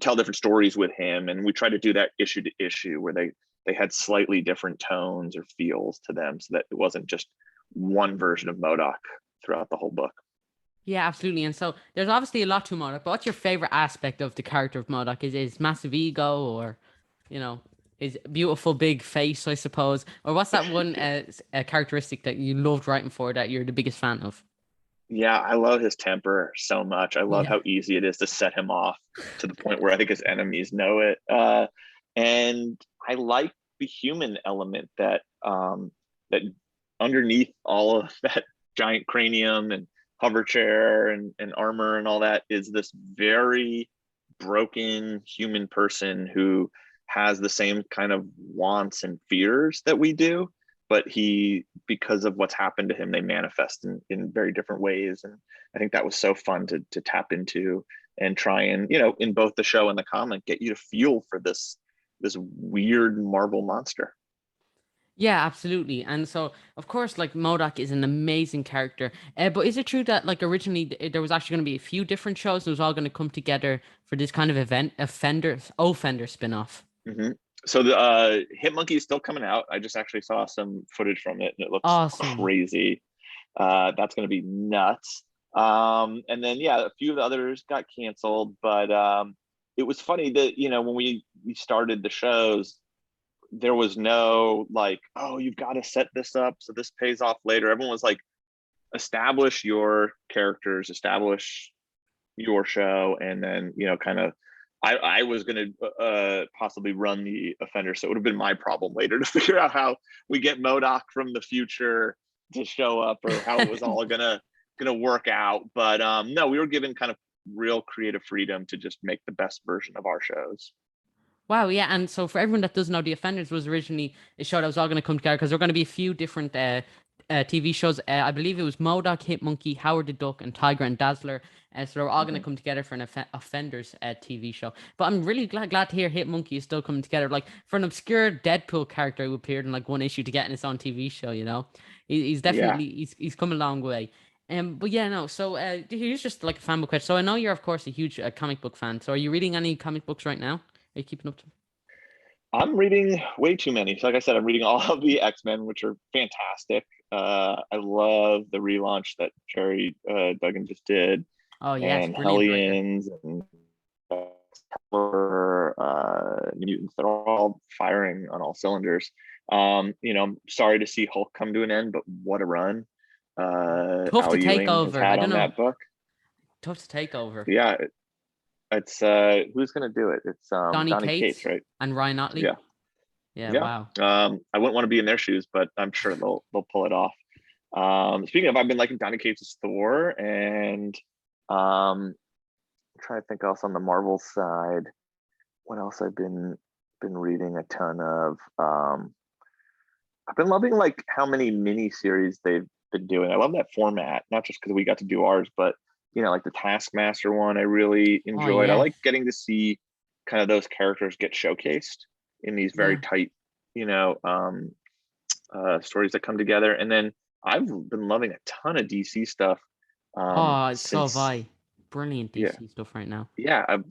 tell different stories with him. And we try to do that issue to issue, where they had slightly different tones or feels to them, so that it wasn't just one version of Modoc throughout the whole book. Yeah, absolutely. And so there's obviously a lot to Modoc, but what's your favorite aspect of the character of Modoc? Is his massive ego, or, his beautiful big face, I suppose? Or what's that one characteristic that you loved writing for that you're the biggest fan of? Yeah, I love his temper so much. I love Yeah. how easy it is to set him off, to the point where I think his enemies know it. And I like the human element that that underneath all of that giant cranium and hover chair and armor and all that is this very broken human person who has the same kind of wants and fears that we do, but because of what's happened to him, they manifest in very different ways. And I think that was so fun to tap into, and try and in both the show and the comic, get you to feel for this weird Marvel monster. Yeah, absolutely. And so, of course, like Modoc is an amazing character. But is it true that like originally there was actually going to be a few different shows and it was all going to come together for this kind of event, Offender spin-off? Mm-hmm. So the Hit Monkey is still coming out. I just actually saw some footage from it, and it looks Awesome. crazy. That's going to be nuts. And then yeah, a few of the others got canceled, but it was funny that when we started the shows, there was no like, oh, you've got to set this up so this pays off later. Everyone was like, establish your characters, establish your show, and then kind of I was going to possibly run the Offender, so it would have been my problem later to figure out how we get Modoc from the future to show up, or how it was all gonna work out. But no, we were given kind of real creative freedom to just make the best version of our shows. Wow, yeah, and so for everyone that doesn't know, The Offenders was originally a show that was all going to come together because there were going to be a few different TV shows. I believe it was Modoc, Hit Monkey, Howard the Duck, and Tiger and Dazzler. So they were all going to Mm-hmm. come together for an Offenders TV show. But I'm really glad to hear Hit Monkey is still coming together. Like for an obscure Deadpool character who appeared in like one issue to getting his own TV show, he's Yeah. definitely he's come a long way. But yeah, no. So here's just like a fan book question. So I know you're of course a huge comic book fan. So are you reading any comic books right now? Are you keeping up to? I'm reading way too many. So like I said, I'm reading all of the X-Men, which are fantastic. I love the relaunch that Jerry Duggan just did, Oh yes, and brilliant writer. Hellions and Mutants. They're all firing on all cylinders. I'm sorry to see Hulk come to an end, but what a run Tough Al to take Ewing has over. I had don't on know. that book. Tough to take over. Yeah, it's who's gonna do it? It's Donny Donny Cates, Cates right? and Ryan Otley. Yeah. Yeah, Yeah. wow. I wouldn't want to be in their shoes, but I'm sure they'll pull it off. Speaking of, I've been liking Donny Cates' Thor, and I'm trying to think else on the Marvel side. What else I've been reading a ton of. I've been loving like how many mini series they've been doing. I love that format, not just because we got to do ours, but like the Taskmaster one, I really Oh enjoyed. I yes. like getting to see kind of those characters get showcased in these very Yeah. tight, stories that come together. And then I've been loving a ton of DC stuff Oh, so have since I. Brilliant yeah, DC stuff right now.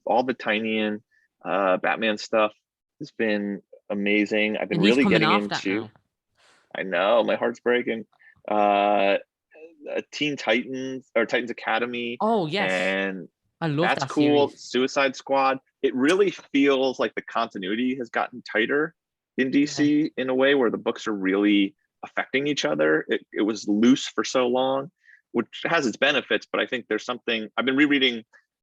all the Tiny and Batman stuff has been amazing. I've been And he's really coming getting off that into. now. I know my heart's breaking. Uh, Teen Titans or Titans Academy, Oh yes. and I love that's that cool. series. Suicide Squad. It really feels like the continuity has gotten tighter in Yeah. DC in a way where the books are really affecting each other. It was loose for so long, which has its benefits, but I think there's something. I've been rereading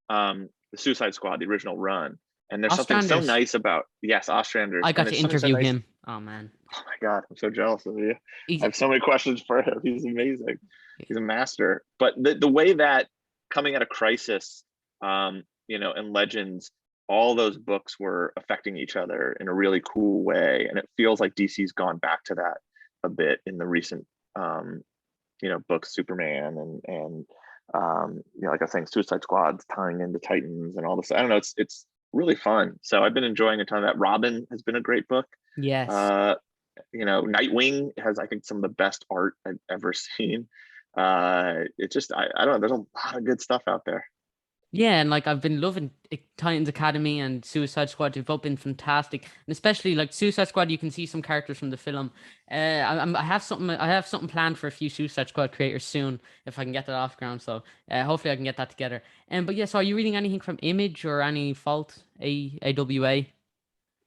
the Suicide Squad, the original run, and there's something so Ostranders. nice about yes, Ostranders, I and got to there's something so interview nice. him. Oh man. Oh my god, I'm so jealous of you. I He's have so many questions for him. He's amazing. He's a master. But the way that coming out of Crisis, and Legends, all those books were affecting each other in a really cool way, and it feels like DC's gone back to that a bit in the recent books, Superman and like I was saying, Suicide Squad's tying into Titans and all this. I don't know, it's really fun. So I've been enjoying a ton of that. Robin has been a great book. Yes. Nightwing has, I think, some of the best art I've ever seen. It's just I don't know, there's a lot of good stuff out there. Yeah, and like I've been loving Titans Academy and Suicide Squad. They've both been fantastic, and especially like Suicide Squad, you can see some characters from the film. I have something planned for a few Suicide Squad creators soon if I can get that off ground. So hopefully I can get that together. But yeah, so are you reading anything from Image or any Fault AWA?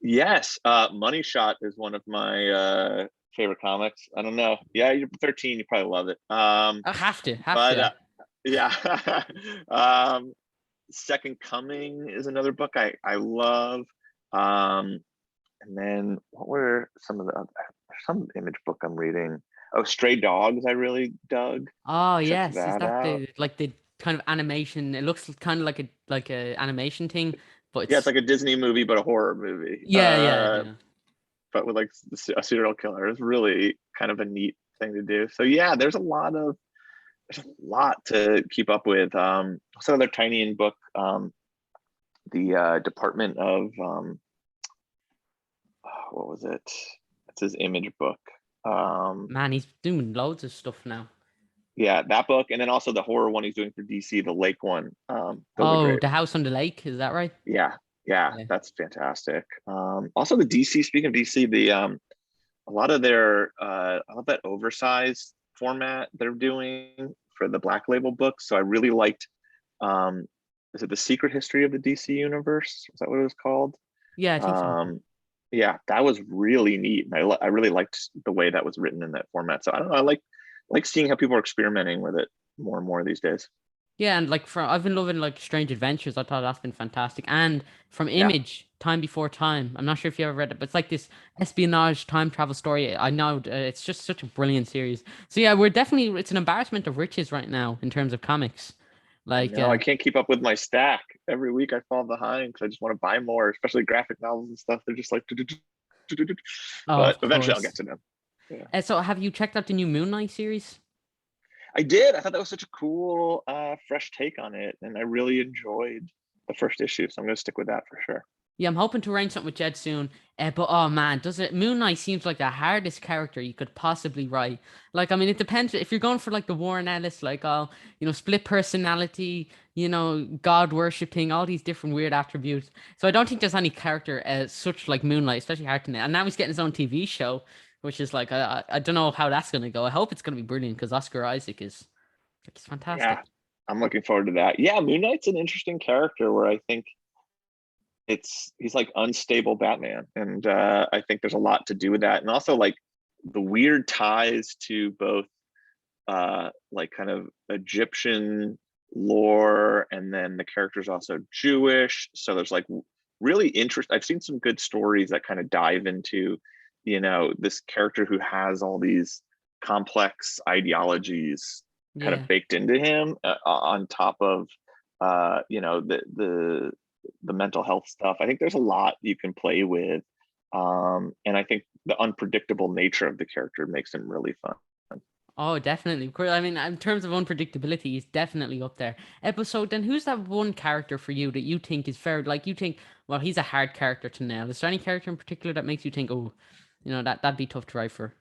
Yes, Money Shot is one of my favorite comics. I don't know. Yeah, you're 13, you probably love it. I have But to. yeah. um, Second Coming is another book I love. Um, and then what were some of the some Image book I'm reading? Oh, Stray Dogs, I really dug. Oh Check yes, is that that out. the kind of animation? It looks kind of like a animation thing, but Yeah, it's it's like a Disney movie, but a horror movie. yeah. But with like a serial killer. It's really kind of a neat thing to do. So yeah, there's a lot to keep up with. Also another tiny in book, the Department of what was it? It's his Image book. Man, he's doing loads of stuff now. Yeah, that book, and then also the horror one he's doing for DC, the Lake one. Those are Oh, great. The House on the Lake, is that right? Yeah, yeah, Yeah. that's fantastic. Also the DC. Speaking of DC, the a lot of their I love that oversized format they're doing for the Black Label books. So I really liked. Um, is it The Secret History of the DC Universe? Is that what it was called? Yeah, I think so. Um, yeah, that was really neat. And I really liked the way that was written in that format. So I don't know. I like seeing how people are experimenting with it more and more these days. Yeah, and like I've been loving like Strange Adventures. I thought that's been fantastic. And from Yeah, Image, Time Before Time. I'm not sure if you ever read it, but it's like this espionage time travel story. I know it's just such a brilliant series. So yeah, it's an embarrassment of riches right now in terms of comics. I Like know. I can't keep up with my stack. Every week I fall behind because I just want to buy more, especially graphic novels and stuff. They're just like, oh, but of eventually I'll get course. to them. Yeah. So have you checked out the new Moon Knight series? I did. I thought that was such a cool, fresh take on it, and I really enjoyed the first issue. So I'm going to stick with that for sure. Yeah, I'm hoping to arrange something with Jed soon. But oh man, does it? Moon Knight seems like the hardest character you could possibly write. Like, I mean, it depends if you're going for like the Warren Ellis, like all split personality, God worshipping, all these different weird attributes. So I don't think there's any character as such like Moonlight, especially Hartnett. And now he's getting his own TV show, which is like I don't know how that's gonna go. I hope it's gonna be brilliant because Oscar Isaac is like he's Yeah, fantastic. I'm looking forward to that. Yeah, Moon Knight's an interesting character where I think he's like unstable Batman, and I think there's a lot to do with that, and also like the weird ties to both like kind of Egyptian lore, and then the character's also Jewish. So there's like really interesting. I've seen some good stories that kind of dive into, this character who has all these complex ideologies kind of Yeah. baked into him, on top of, the mental health stuff. I think there's a lot you can play with, and I think the unpredictable nature of the character makes him really fun. Oh, definitely. Of course. I mean, in terms of unpredictability, he's definitely up there. But so then who's that one character for you that you think is fair? Like you think, well, he's a hard character to nail. Is there any character in particular that makes you think, oh, that'd be tough to write for?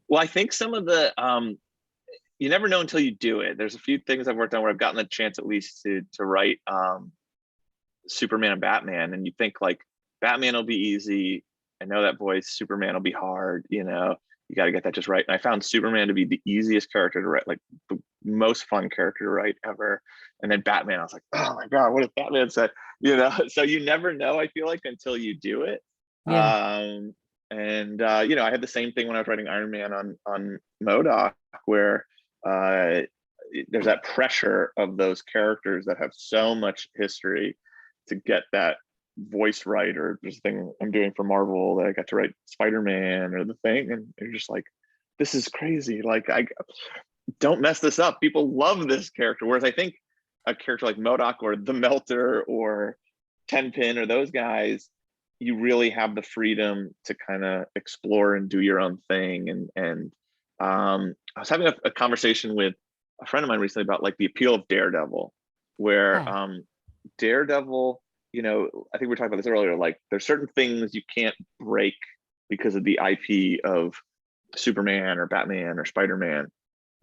Well, I think some of the you never know until you do it. There's a few things I've worked on where I've gotten the chance at least to write Superman and Batman, and you think like Batman will be easy. I know that voice. Superman will be hard. You got to get that just right. And I found Superman to be the easiest character to write, like the most fun character to write ever. And then Batman, I was like, oh my god, what if Batman said? So you never know. I feel like until you do it. Yeah. And I had the same thing when I was writing Iron Man on Modoc, where there's that pressure of those characters that have so much history to get that voice right, or this thing I'm doing for Marvel that I got to write Spider-Man or the thing, and you're just like, this is crazy. Like, I don't mess this up. People love this character. Whereas I think a character like Modoc or the Melter or Tenpin or those guys, you really have the freedom to kind of explore and do your own thing. And I was having a conversation with a friend of mine recently about like the appeal of Daredevil, where Yeah. Daredevil, you know, I think we were talking about this earlier, like there's certain things you can't break because of the IP of Superman or Batman or Spider-Man.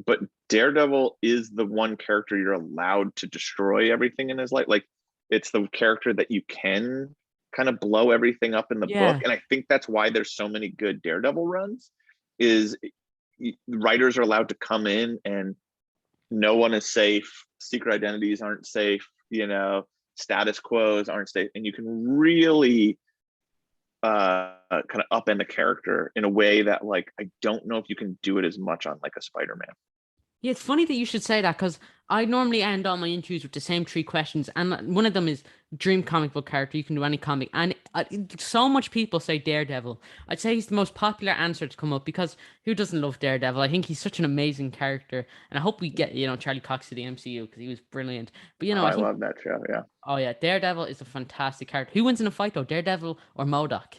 But Daredevil is the one character you're allowed to destroy everything in his life. Like it's the character that you can kind of blow everything up in the book. Yeah. And I think that's why there's so many good Daredevil runs is writers are allowed to come in and no one is safe. Secret identities aren't safe, you know, status quos aren't safe. And you can really kind of upend the character in a way that like I don't know if you can do it as much on like a Spider-Man. Yeah, it's funny that you should say that because I normally end all my interviews with the same three questions, and one of them is dream comic book character. You can do any comic, and so much people say Daredevil. I'd say he's the most popular answer to come up because who doesn't love Daredevil? I think he's such an amazing character, and I hope we get Charlie Cox to the MCU because he was brilliant. But Oh, I I think love that show. Yeah. oh yeah, Daredevil is a fantastic character. Who wins in a fight though, Daredevil or Modoc?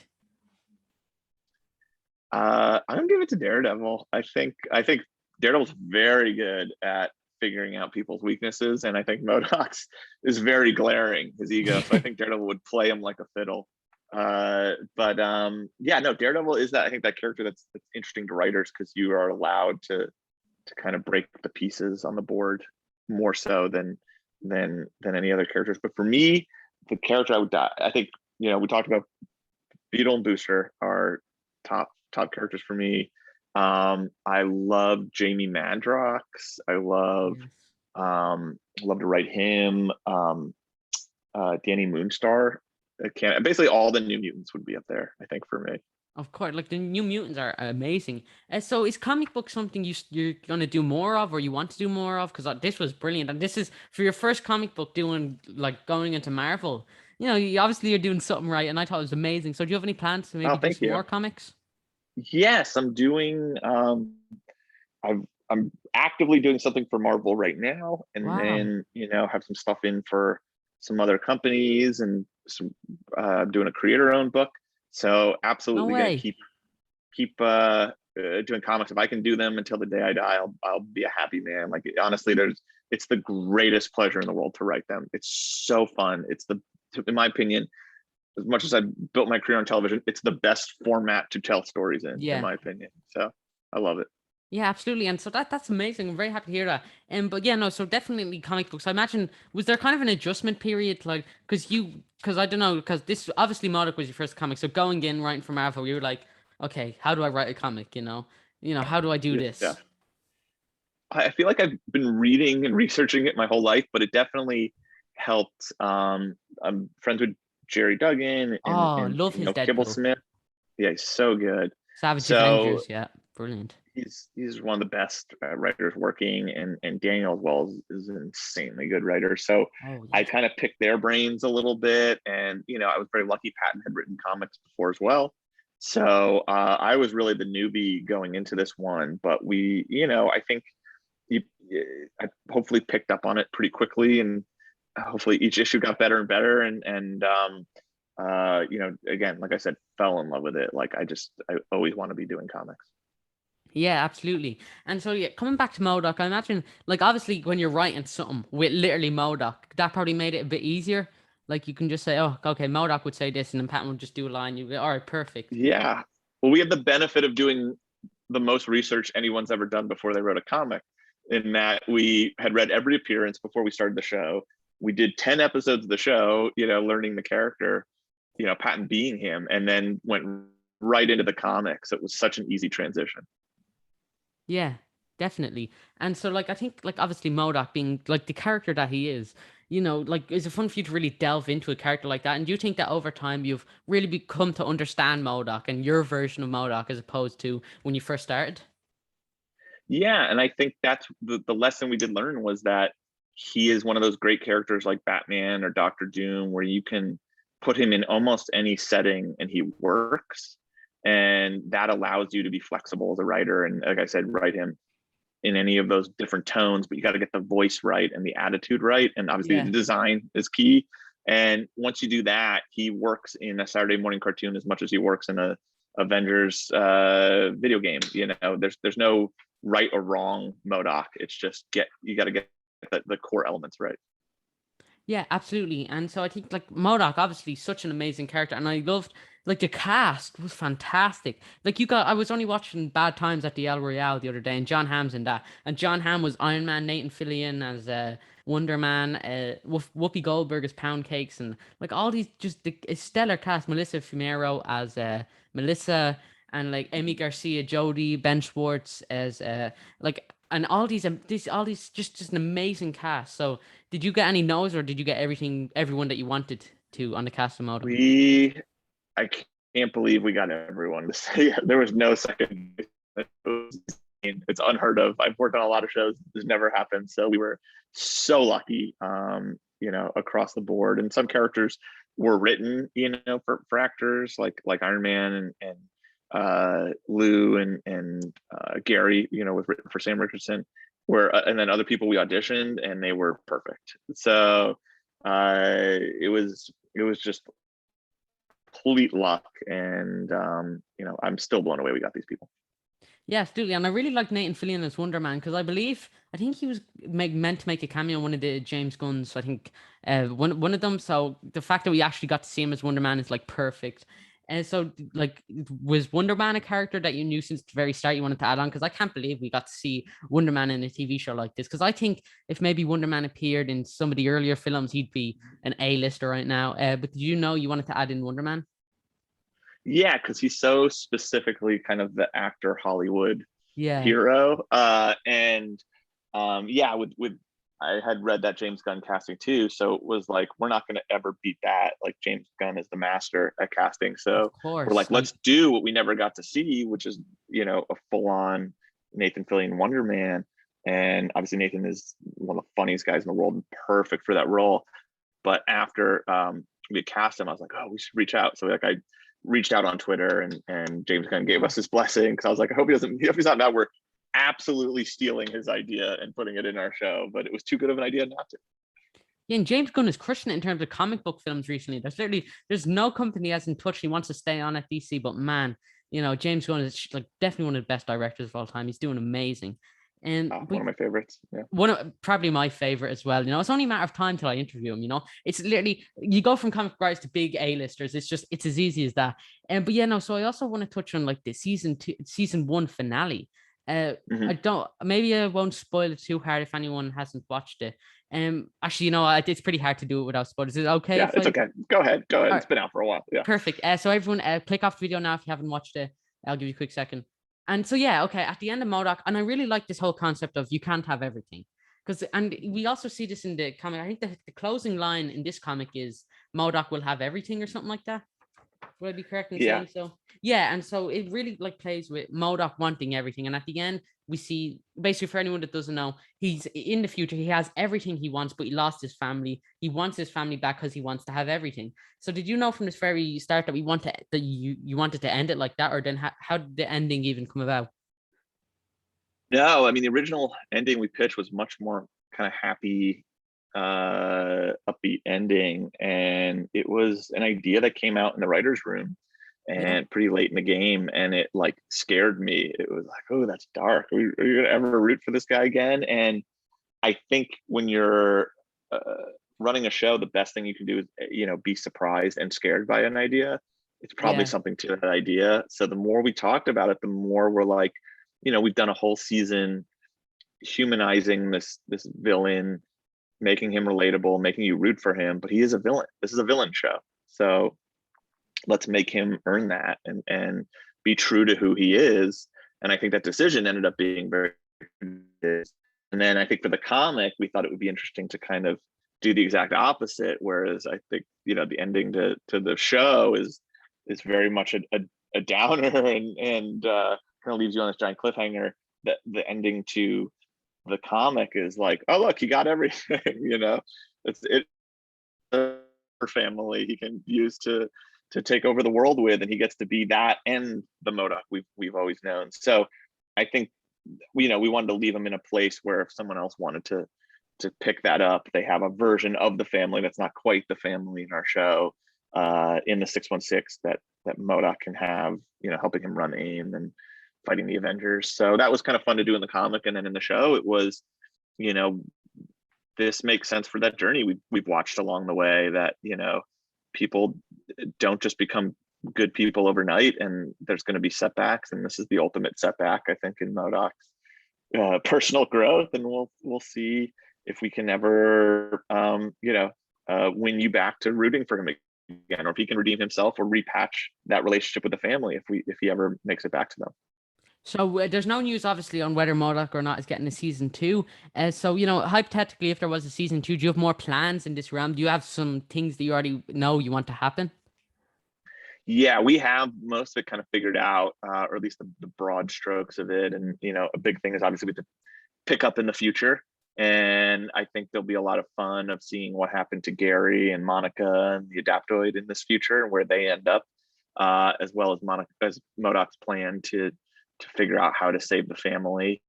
I'm gonna give it to Daredevil. I think Daredevil's very good at figuring out people's weaknesses, and I think Modoc's is very glaring, his ego. So I think Daredevil would play him like a fiddle. But yeah, no, Daredevil is that I think that character that's interesting to writers because you are allowed to kind of break the pieces on the board more so than any other characters. But for me, the character I think we talked about Beetle and Booster are top characters for me. I love Jamie Madrox. I Yes. love to write him. Danny Moonstar. Basically all the New Mutants would be up there, I think, for me. Of course, like the New Mutants are amazing. So, is comic book something you're gonna do more of, or you want to do more of? Because this was brilliant, and this is for your first comic book doing like going into Marvel. You obviously you're doing something right, and I thought it was amazing. So, do you have any plans to Oh, maybe do thank some you. more comics? Yes, I'm doing I'm actively doing something for Marvel right now, and Wow, then have some stuff in for some other companies and some doing a creator-owned book. So no absolutely gonna way. keep doing comics. If I can do them until the day I die, I'll be a happy man. Like honestly, it's the greatest pleasure in the world to write them. It's so fun. In my opinion, as much as I built my career on television, it's the best format to tell stories in Yeah. my opinion. So I love it. Yeah, absolutely. And so that's amazing. I'm very happy to hear that. But yeah, no, so definitely comic books. I imagine was there kind of an adjustment period, like because I don't know, because this obviously Modoc was your first comic, so going in writing for Marvel, you were like, okay, how do I write a comic? How do I do Yeah. this? I feel like I've been reading and researching it my whole life, but it definitely helped. I'm friends with Jerry Duggan and Oh, love his Kibble Deadpool. Smith. Yeah, he's so good. Savage So Avengers, yeah, brilliant. he's one of the best writers working, and Daniel as well is an insanely good writer. So Oh I yes. kind of picked their brains a little bit, and I was very lucky. Patton had written comics before as well, so I was really the newbie going into this one. But I think you, I hopefully picked up on it pretty quickly, and hopefully each issue got better and better, and again, like I said, fell in love with it. Like I always want to be doing comics. Yeah, absolutely. And so yeah, coming back to Modoc, I imagine like obviously when you're writing something with literally Modoc, that probably made it a bit easier. Like you can just say, oh, okay, Modoc would say this, and then Patton would just do a line. You go, all right, perfect. Yeah. Well, we have the benefit of doing the most research anyone's ever done before they wrote a comic, in that we had read every appearance before we started the show. We did 10 episodes of the show, learning the character, Patton being him, and then went right into the comics. It was such an easy transition. Yeah, definitely. And so like I think like obviously Modoc being like the character that he is, like is it fun for you to really delve into a character like that? And do you think that over time you've really become to understand Modoc and your version of Modoc as opposed to when you first started? Yeah. And I think that's the lesson we did learn was that he is one of those great characters like Batman or Doctor Doom, where you can put him in almost any setting and he works. And that allows you to be flexible as a writer. And like I said, write him in any of those different tones, but you got to get the voice right and the attitude right. And obviously Yeah. the design is key. And once you do that, he works in a Saturday morning cartoon as much as he works in a Avengers video game. You know, there's no right or wrong Modoc. It's just you got to get the core elements right. Yeah, absolutely. And so I think like Modoc, obviously such an amazing character. And I loved like the cast was fantastic. Like I was only watching Bad Times at the El Royale the other day, and John Hamm's in that. And John Hamm was Iron Man, Nathan Fillion as Wonder Man, Whoopi Goldberg as Pound Cakes, and like all these just a stellar cast. Melissa Fumero as Melissa, and like Amy Garcia, Jodie, Ben Schwartz as like and all these just an amazing cast. So did you get any no's, or did you get everyone that you wanted to on the cast of Modoc? I can't believe we got everyone to say there was no second. It's unheard of. I've worked on a lot of shows. This never happened. So we were so lucky, you know, across the board. And some characters were written, you know, for actors like Iron Man and Lou and Gary, you know, was written for Sam Richardson. And then other people we auditioned and they were perfect. So it was just complete luck, and you know, I'm still blown away we got these people. Yeah, absolutely. And I really like Nathan Fillion as Wonder Man because I think he was meant to make a cameo in one of the James Gunn's, I think one of them. So the fact that we actually got to see him as Wonder Man is like perfect. And so like was Wonder Man a character that you knew since the very start you wanted to add on? Because I can't believe we got to see Wonder Man in a TV show like this. Because I think if maybe Wonder Man appeared in some of the earlier films, he'd be an A-lister right now. But did you know you wanted to add in Wonder Man? Yeah, because he's so specifically kind of the actor Hollywood Yeah. hero. And yeah, with I had read that James Gunn casting too, so it was like we're not going to ever beat that. Like James Gunn is the master at casting, Of so we're course. like, let's do what we never got to see, which is, you know, a full on Nathan Fillion Wonder Man. And obviously Nathan is one of the funniest guys in the world, and perfect for that role. But after we had cast him, I was like, oh, we should reach out. So like I reached out on Twitter, and James Gunn gave us his blessing, because I was like, I hope he's not mad. We're absolutely stealing his idea and putting it in our show, but it was too good of an idea not to. Yeah, and James Gunn is crushing it in terms of comic book films recently. There's no company as in touch. He wants to stay on at DC, but man, you know, James Gunn is like definitely one of the best directors of all time. He's doing amazing. And One of my favorites. Yeah. one of probably my favorite as well. You know, it's only a matter of time till I interview him. You know, it's literally you go from comic writers to big A-listers. It's as easy as that. And but yeah, no. So I also want to touch on like the season 1 finale. I don't. Maybe I won't spoil it too hard if anyone hasn't watched it. Actually, you know, it's pretty hard to do it without spoilers. Is it okay? Yeah, it's okay. Go ahead. It's been out for a while. Yeah. Perfect. So everyone, click off the video now if you haven't watched it. I'll give you a quick second. And so yeah, okay. At the end of Modoc, and I really like this whole concept of you can't have everything, and we also see this in the comic. I think the closing line in this comic is Modoc will have everything or something like that. Would I be correct in saying so? Yeah, and so it really like plays with Modoc wanting everything, and at the end we see basically, for anyone that doesn't know, he's in the future. He has everything he wants, but he lost his family. He wants his family back because he wants to have everything. So did you know from this very start that you wanted to end it like that, or then how did the ending even come about? No, I mean, the original ending we pitched was much more kind of happy, upbeat ending, and it was an idea that came out in the writers' room and pretty late in the game, and it like scared me. It was like, oh, that's dark. Are you gonna ever root for this guy again? And I think when you're running a show, the best thing you can do is, you know, be surprised and scared by an idea. It's probably something to that idea. So the more we talked about it, the more we're like, you know, we've done a whole season humanizing this villain, making him relatable, making you root for him, but he is a villain. This is a villain show. So let's make him earn that and be true to who he is. And I think that decision ended up being very good. And then I think for the comic, we thought it would be interesting to kind of do the exact opposite. Whereas I think, you know, the ending to the show is very much a downer and kind of leaves you on this giant cliffhanger. That the ending to the comic is like, oh look, he got everything. You know, it's for family he can use to take over the world with, and he gets to be that and the Modoc we've always known. So I think, you know, we wanted to leave him in a place where if someone else wanted to pick that up. They have a version of the family that's not quite the family in our show, in the 616 that Modoc can have, helping him run AIM and fighting the Avengers. So that was kind of fun to do in the comic, and then in the show it was, this makes sense for that journey we've watched along the way, that people don't just become good people overnight, and there's going to be setbacks, and this is the ultimate setback, I think, in Modoc's personal growth, and we'll see if we can ever win you back to rooting for him again, or if he can redeem himself or repatch that relationship with the family if he ever makes it back to them. So there's no news, obviously, on whether Modoc or not is getting a season 2. So, hypothetically, if there was a season 2, do you have more plans in this realm? Do you have some things that you already know you want to happen? Yeah, we have most of it kind of figured out, or at least the broad strokes of it. And, a big thing is obviously we have to pick up in the future. And I think there'll be a lot of fun of seeing what happened to Gary and Monica and the Adaptoid in this future and where they end up, as well as Modoc's plan to figure out how to save the family.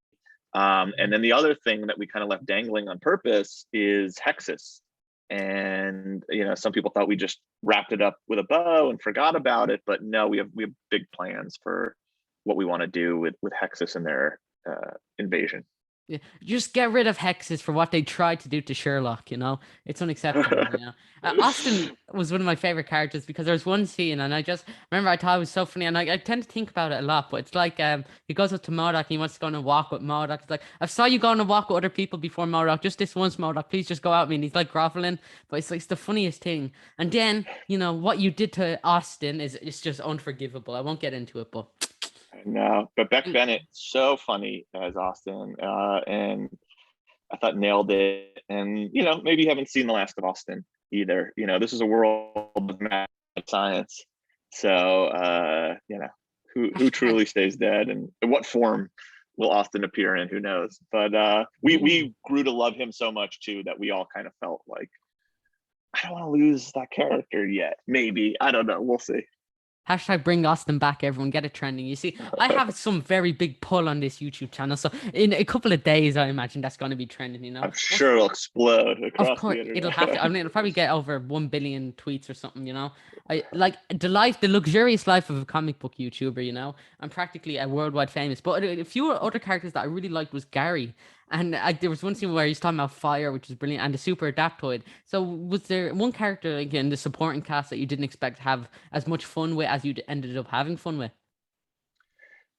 And then the other thing that we kind of left dangling on purpose is Hexus. And some people thought we just wrapped it up with a bow and forgot about it, but no, we have big plans for what we want to do with Hexus and their invasion. Yeah, just get rid of Hexes for what they tried to do to Sherlock. It's unacceptable. Austin was one of my favorite characters because there was one scene, and I just remember I thought it was so funny, and I tend to think about it a lot. But it's like he goes up to Modoc and he wants to go on a walk with Modoc. It's like, I've saw you go on a walk with other people before, Modoc. Just this once, Modoc. Please just go out with me. And he's like groveling, but it's like it's the funniest thing. And then what you did to Austin is just unforgivable. I won't get into it, but. No, but Beck Bennett, so funny as Austin, and I thought nailed it. And maybe you haven't seen the last of Austin either. This is a world of math and science, so who truly stays dead, and in what form will Austin appear in? Who knows? But we grew to love him so much too that we all kind of felt like, I don't want to lose that character yet. Maybe, I don't know. We'll see. Hashtag bring Austin back, everyone. Get it trending. You see, I have some very big pull on this YouTube channel. So in a couple of days, I imagine that's going to be trending, I'm sure it'll explode across Of course, the internet. it'll have to. I mean, it'll probably get over 1 billion tweets or something, I like the luxurious life of a comic book YouTuber, I'm practically a worldwide famous. But a few other characters that I really liked was Gary. And there was one scene where he's talking about fire, which is brilliant, and the Super-Adaptoid. So was there one character like in the supporting cast that you didn't expect to have as much fun with as you ended up having fun with?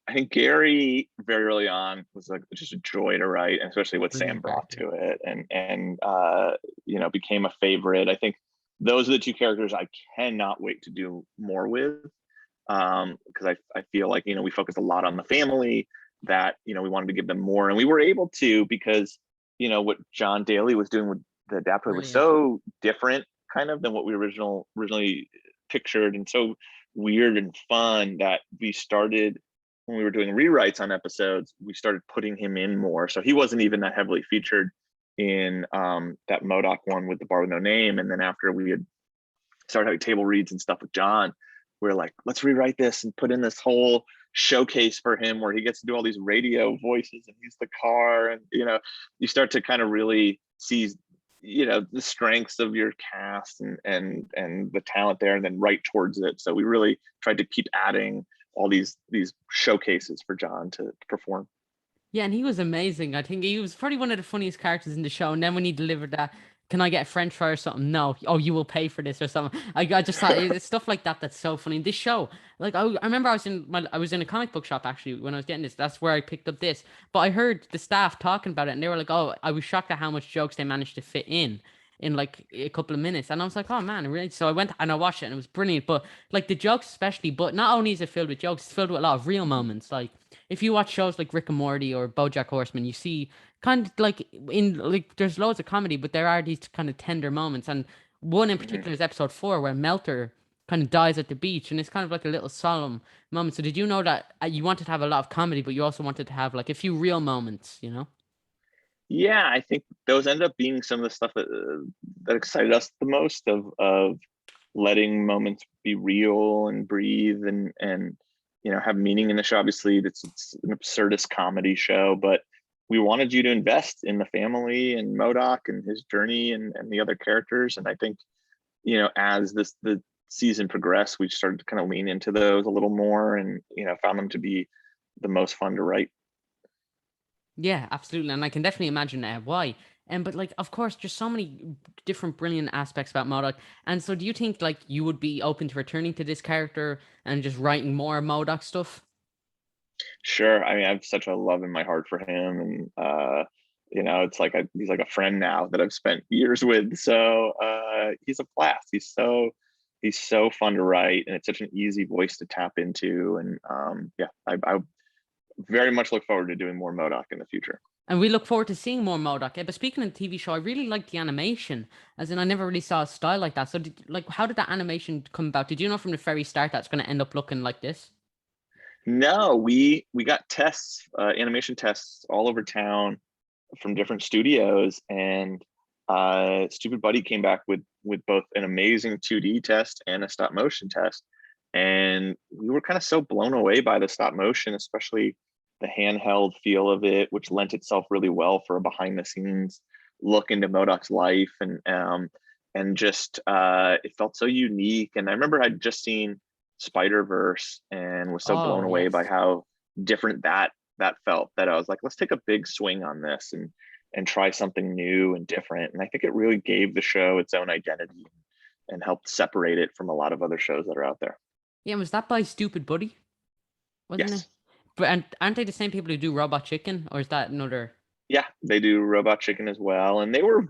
I think Gary very early on was just a joy to write, and especially what Brilliant Sam brought character. to it, and became a favorite. I think those are the two characters I cannot wait to do more with, because I feel like we focused a lot on the family, that we wanted to give them more, and we were able to, because what John Daly was doing with the Adaptoid was so different kind of than what we originally pictured, and so weird and fun, that we started, when we were doing rewrites on episodes, we started putting him in more. So he wasn't even that heavily featured in that Modoc one with the bar with no name. And then after we had started having table reads and stuff with John, we are like, let's rewrite this and put in this whole showcase for him where he gets to do all these radio voices and he's the car. And, you start to kind of really see, the strengths of your cast and the talent there, and then right towards it. So we really tried to keep adding all these showcases for John to perform. Yeah, and he was amazing. I think he was probably one of the funniest characters in the show. And then when he delivered that, can I get a French fry or something? No. Oh, you will pay for this or something. I just thought it's stuff like that that's so funny. This show, like I remember I was in a comic book shop actually when I was getting this. That's where I picked up this. But I heard the staff talking about it, and they were like, "Oh, I was shocked at how much jokes they managed to fit in like a couple of minutes." And I was like, "Oh man, really?" So I went and I watched it, and it was brilliant. But like the jokes especially, but not only is it filled with jokes, it's filled with a lot of real moments. Like if you watch shows like Rick and Morty or BoJack Horseman, you see kind of like there's loads of comedy, but there are these kind of tender moments. And one in particular is episode 4 where Melter kind of dies at the beach, and it's kind of like a little solemn moment. So did you know that you wanted to have a lot of comedy, but you also wanted to have like a few real moments? Yeah, I think those end up being some of the stuff that excited us the most, of letting moments be real and breathe and have meaning in the show. Obviously, it's an absurdist comedy show, but we wanted you to invest in the family and Modoc and his journey and the other characters. And I think, as the season progressed, we started to kind of lean into those a little more, and found them to be the most fun to write. Yeah, absolutely, and I can definitely imagine why. And but like, of course, just so many different brilliant aspects about Modoc. And so, do you think like you would be open to returning to this character and just writing more Modoc stuff? Sure. I mean, I have such a love in my heart for him, and it's like he's like a friend now that I've spent years with. So he's a blast. He's so fun to write, and it's such an easy voice to tap into. And yeah, I very much look forward to doing more Modoc in the future. And we look forward to seeing more Modoc. But speaking of the TV show, I really liked the animation, as in I never really saw a style like that. So, how did that animation come about? Did you know from the very start that's going to end up looking like this? No, we got tests, animation tests all over town from different studios, and Stupid Buddy came back with both an amazing 2D test and a stop motion test, and we were kind of so blown away by the stop motion, especially the handheld feel of it, which lent itself really well for a behind the scenes look into Modoc's life, and just it felt so unique. And I remember I'd just seen Spider-Verse and was so Oh blown away by yes. how different that felt, that I was like, let's take a big swing on this and try something new and different. And I think it really gave the show its own identity and helped separate it from a lot of other shows that are out there. Yeah, was that by Stupid Buddy? Wasn't it? Yes. But and aren't they the same people who do Robot Chicken, or is that another? Yeah, they do Robot Chicken as well. And they were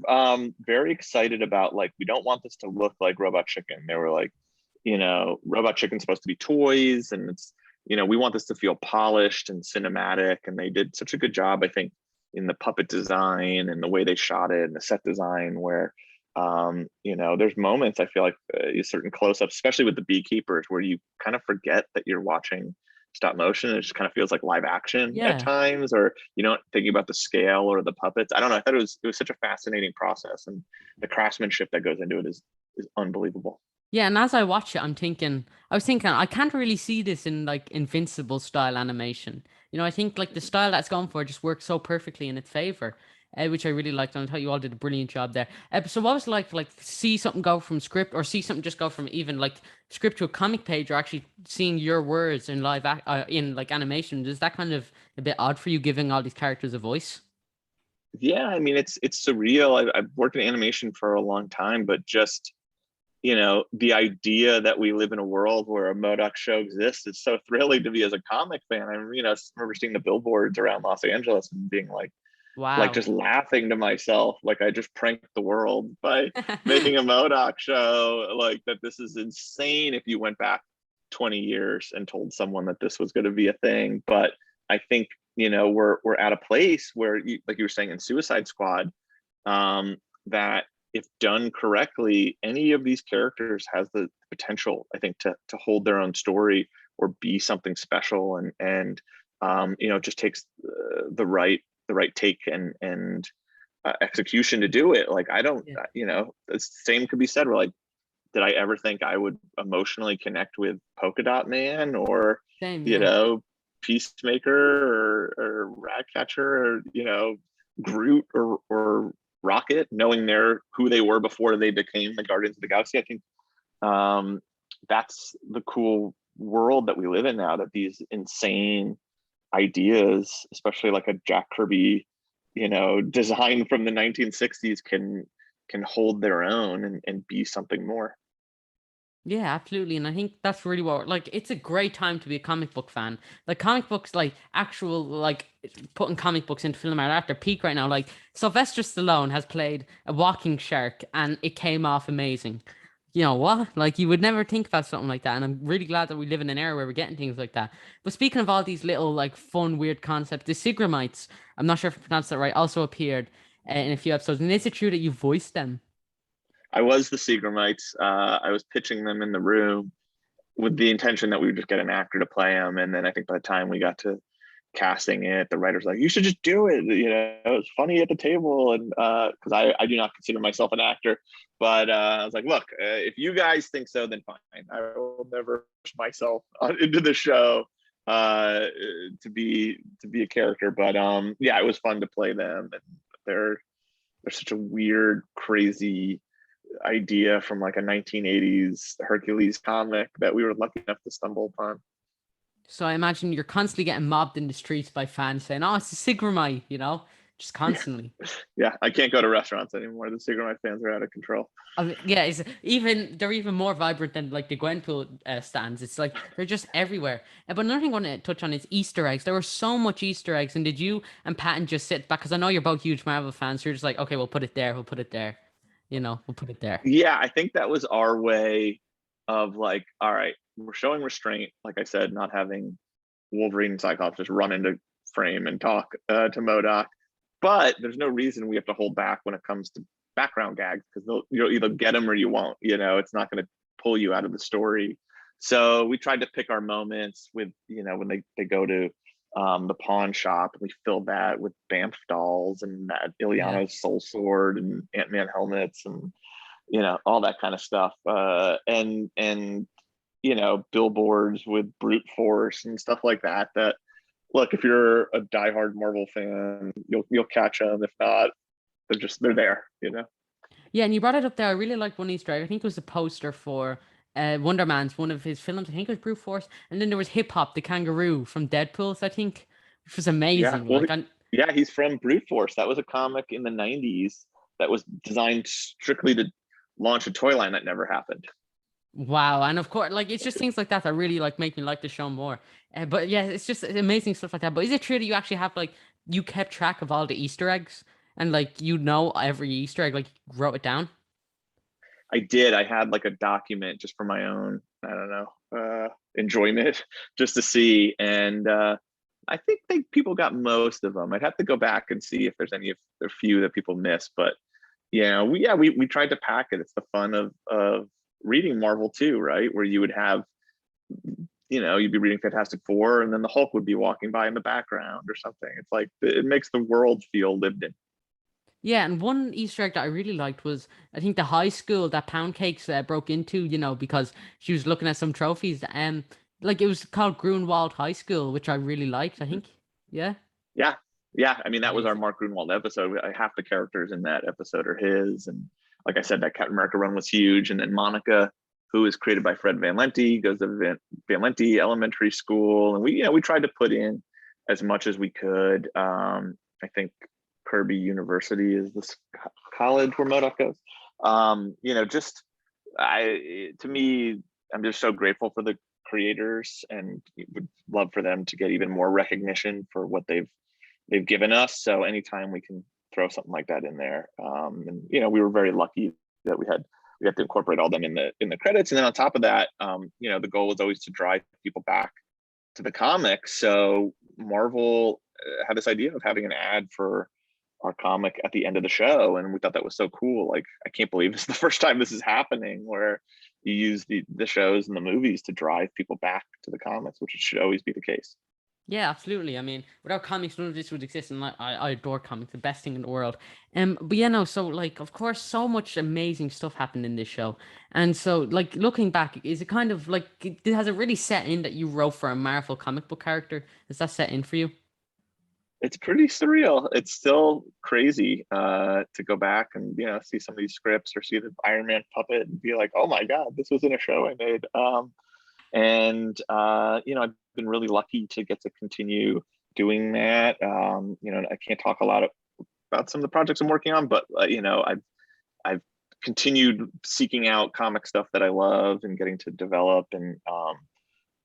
very excited about, like, we don't want this to look like Robot Chicken. They were like, Robot Chicken's supposed to be toys, and we want this to feel polished and cinematic. And they did such a good job, I think, in the puppet design and the way they shot it and the set design, where there's moments I feel like certain close-ups, especially with the beekeepers, where you kind of forget that you're watching stop motion. It just kind of feels like live action at Yeah. times, or thinking about the scale or the puppets. I don't know. I thought it was such a fascinating process, and the craftsmanship that goes into it is unbelievable. Yeah, and as I watch it, I was thinking, I can't really see this in like Invincible style animation. I think like the style that's gone for just works so perfectly in its favor, which I really liked. And I thought you all did a brilliant job there. So what was it like see something go from script, or see something just go from even like script to a comic page, or actually seeing your words in in like animation? Is that kind of a bit odd for you, giving all these characters a voice? Yeah, I mean, it's surreal. I've worked in animation for a long time, but just the idea that we live in a world where a Modoc show exists is so thrilling to me as a comic fan. I remember seeing the billboards around Los Angeles and being like Wow. just laughing to myself, like I just pranked the world by making a Modoc show. Like, that this is insane if you went back 20 years and told someone that this was going to be a thing. But I think we're at a place where, like you were saying in Suicide Squad, that if done correctly, any of these characters has the potential, I think, to hold their own story or be something special, and it just takes the right take and execution to do it. Like, I don't, Yeah. the same could be said. Where, like, did I ever think I would emotionally connect with Polka Dot Man, or Same. you Yeah. know Peacemaker, or Ratcatcher, or Groot, or Rocket, knowing who they were before they became the Guardians of the Galaxy? I think that's the cool world that we live in now, that these insane ideas, especially like a Jack Kirby, design from the 1960s, can hold their own and be something more. Yeah, absolutely. And I think that's really what, like, it's a great time to be a comic book fan. Like, comic books, like, actual, like, putting comic books into film art at their peak right now. Like, Sylvester Stallone has played a walking shark and it came off amazing. You know what? Like, you would never think about something like that. And I'm really glad that we live in an era where we're getting things like that. But speaking of all these little, like, fun, weird concepts, the Sigramites, I'm not sure if I pronounced that right, also appeared in a few episodes. And is it true that you voiced them? I was the Seagramites. I was pitching them in the room with the intention that we would just get an actor to play them, and then I think by the time we got to casting it, the writers were like, you should just do it. It's funny at the table. And because I do not consider myself an actor, but I was like, look, if you guys think so, then fine. I will never push myself into the show. to be a character. But yeah, it was fun to play them, and they're such a weird, crazy idea from like a 1980s Hercules comic that we were lucky enough to stumble upon. So I imagine you're constantly getting mobbed in the streets by fans saying, "Oh, it's a Sigramite," just constantly. Yeah, I can't go to restaurants anymore. The Cigarette fans are out of control. I mean, yeah, they're even more vibrant than like the Gwenpool stands. It's like they're just everywhere. But another thing I want to touch on is Easter eggs. There were so much Easter eggs, and did you and Patton just sit back? Because I know you're both huge Marvel fans. So you're just like, okay, we'll put it there. We'll put it there. We'll put it there. Yeah, I think that was our way of like, all right, we're showing restraint. Like I said, not having Wolverine and Cyclops just run into frame and talk to Modoc. But there's no reason we have to hold back when it comes to background gags, because you'll either get them or you won't. It's not going to pull you out of the story. So we tried to pick our moments with, when they go to the pawn shop, and we filled that with Bamf dolls and that Ileana's soul sword and Ant-Man helmets and all that kind of stuff. And billboards with brute force and stuff like that. That, look, if you're a diehard Marvel fan, you'll catch them. If not, they're there. Yeah, and you brought it up there. I really like one Easter egg. I think it was a poster for Wonder Man's one of his films. I think it was Brute Force, and then there was Hip Hop, the kangaroo from Deadpool, I think, which was Yeah, amazing. well, yeah, he's from Brute Force. That was a comic in the '90s that was designed strictly to launch a toy line that never happened. Wow, and of course, like it's just things like that that really like make me like the show more. But yeah, it's just amazing stuff like that. But is it true that you actually have like you kept track of all the Easter eggs and like every Easter egg, like wrote it down? I did. I had like a document just for my own, I don't know, enjoyment, just to see. And I think people got most of them. I'd have to go back and see if there's a few that people missed. But we tried to pack it. It's the fun of reading Marvel too, right? Where you would have, you'd be reading Fantastic Four, and then the Hulk would be walking by in the background or something. It's like it makes the world feel lived in. Yeah, and one Easter egg that I really liked was I think the high school that Pound Cakes broke into, because she was looking at some trophies. Like it was called Grunwald High School, which I really liked. I think, yeah, Yeah. I mean, that was our amazing. Mark Grunwald episode. Half the characters in that episode are his, and like I said, that Captain America run was huge. And then Monica, who is created by Fred Van Lente, goes to Van Lente Elementary School, and we tried to put in as much as we could. I think Kirby University is this college where Modoc goes. To me, I'm just so grateful for the creators, and would love for them to get even more recognition for what they've given us. So anytime we can throw something like that in there, and we were very lucky that we had to incorporate all them in the credits. And then on top of that, the goal was always to drive people back to the comics. So Marvel had this idea of having an ad for our comic at the end of the show, and we thought that was so cool. Like, I can't believe this is the first time this is happening, where you use the shows and the movies to drive people back to the comics, which should always be the case. Yeah, absolutely. I mean, without comics, none of this would exist, and I adore comics, the best thing in the world. But so like, of course, so much amazing stuff happened in this show, and so like looking back, is it kind of like has it really set in that you wrote for a Marvel comic book character? Is that set in for you? It's pretty surreal. It's still crazy to go back and see some of these scripts or see the Iron Man puppet and be like, oh my god, this was in a show I made. I've been really lucky to get to continue doing that. I can't talk a lot about some of the projects I'm working on, but I've continued seeking out comic stuff that I love and getting to develop, and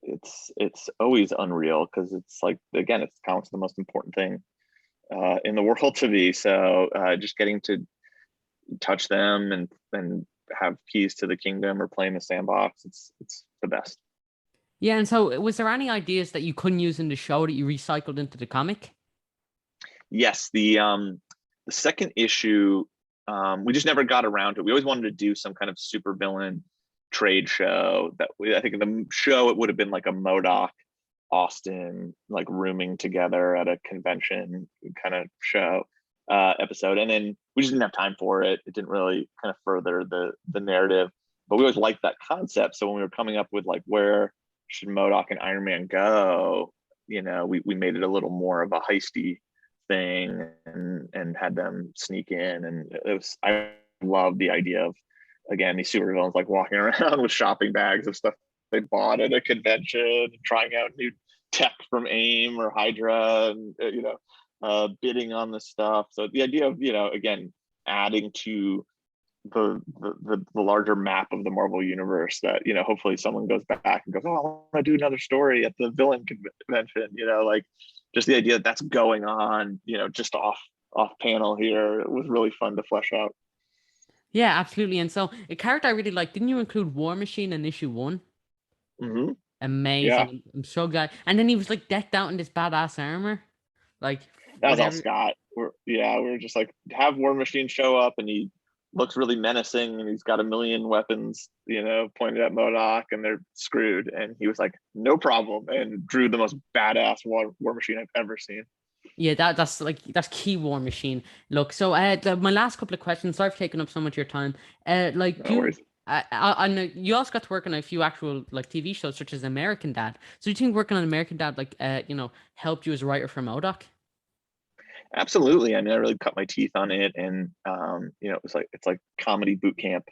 it's always unreal, because it's like, again, it's comics the most important thing in the world to me. So just getting to touch them and have keys to the kingdom or play in the sandbox, it's the best. Yeah, and so was there any ideas that you couldn't use in the show that you recycled into the comic? Yes, the second issue, we just never got around to it. We always wanted to do some kind of super villain trade show. I think in the show it would have been like a M.O.D.O.K Austin, like rooming together at a convention kind of show episode, and then we just didn't have time for it. It didn't really kind of further the narrative, but we always liked that concept. So when we were coming up with like where should Modoc and Iron Man go, we made it a little more of a heisty thing and had them sneak in. And I love the idea of, again, these supervillains like walking around with shopping bags of stuff they bought at a convention, trying out new tech from AIM or Hydra, and bidding on the stuff. So the idea of, again, adding to the larger map of the Marvel universe, that hopefully someone goes back and goes, oh, I want to do another story at the villain convention, like just the idea that that's going on, just off panel here, it was really fun to flesh out. Yeah, absolutely. And so a character I really like, didn't you include War Machine in issue 1? Mm-hmm. Amazing. Yeah, I'm so glad. And then he was like decked out in this badass armor. Like that was all whatever. Scott. We're just like, have War Machine show up, and he looks really menacing, and he's got a million weapons, pointed at Modoc, and they're screwed. And he was like, no problem, and drew the most badass War Machine I've ever seen. Yeah, that's key War Machine. Look, so my last couple of questions. Sorry for taking up so much of your time. Like, No worries. I know you also got to work on a few actual like TV shows, such as American Dad. So do you think working on American Dad like helped you as a writer for Modoc? Absolutely. I mean, I really cut my teeth on it, and it's like comedy boot camp,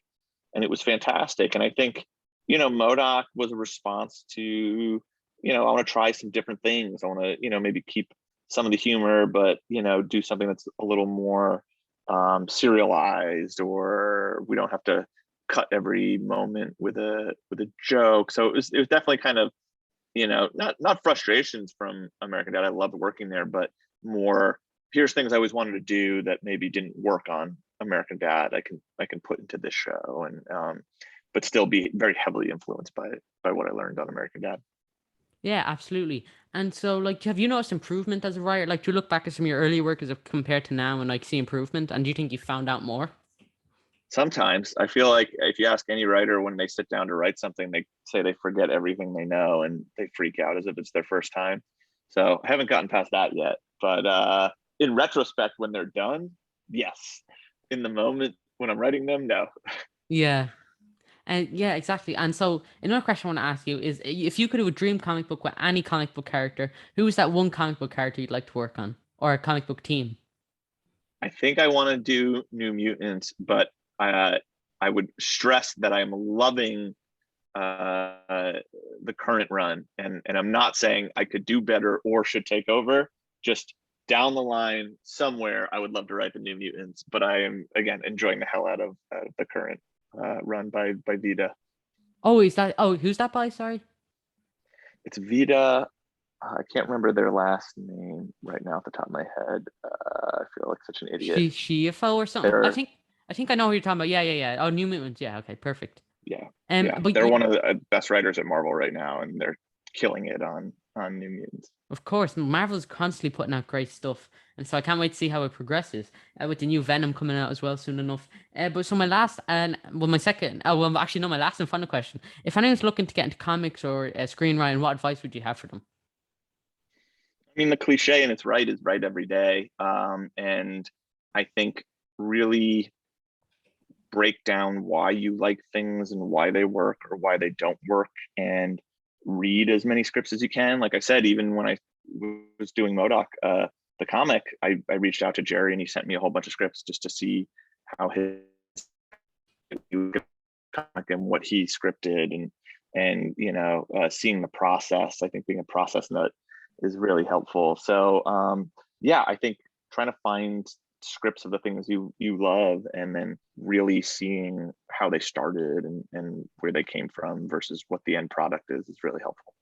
and it was fantastic. And I think, Modoc was a response to, I want to try some different things. I want to, maybe keep some of the humor, but do something that's a little more serialized, or we don't have to cut every moment with a joke. So it was definitely kind of, not frustrations from American Dad. I loved working there, but more, here's things I always wanted to do that maybe didn't work on American Dad. I can put into this show, and but still be very heavily influenced by what I learned on American Dad. Yeah, absolutely. And so, like, have you noticed improvement as a writer? Like, do you look back at some of your early work as compared to now and like see improvement? And do you think you found out more? Sometimes I feel like if you ask any writer when they sit down to write something, they say they forget everything they know and they freak out as if it's their first time. So I haven't gotten past that yet. But in retrospect, when they're done, yes. In the moment when I'm writing them, no. Yeah. And yeah, exactly. And so another question I want to ask you is if you could do a dream comic book with any comic book character, who is that one comic book character you'd like to work on? Or a comic book team? I think I want to do New Mutants, but I would stress that I'm loving the current run, and I'm not saying I could do better or should take over. Just down the line somewhere, I would love to write the New Mutants, but I am again enjoying the hell out of the current run by Vita. Oh, who's that by? Sorry. It's Vita. I can't remember their last name right now off the top of my head. I feel like such an idiot. Shiafo or something. They're I think I know who you're talking about. Yeah, yeah, yeah. Oh, New Mutants. Yeah, okay, perfect. yeah. But They're one of the best writers at Marvel right now, and they're killing it on New Mutants. of course, Marvel's constantly putting out great stuff, and so I can't wait to see how it progresses. With the new Venom coming out as well soon enough. But so my last and well, my second, well, actually no, my last and final question: if anyone's looking to get into comics or screenwriting, what advice would you have for them? I mean, the cliche, and it's right, is right every day. And I think really break down why you like things and why they work or why they don't work, and read as many scripts as you can. Like I said, even when I was doing M.O.D.O.K, the comic, I reached out to Jerry, and he sent me a whole bunch of scripts just to see how his comic and what he scripted, and seeing the process. I think being a process nut is really helpful. So yeah, I think trying to find scripts of the things you love, and then really seeing how they started and where they came from versus what the end product is really helpful.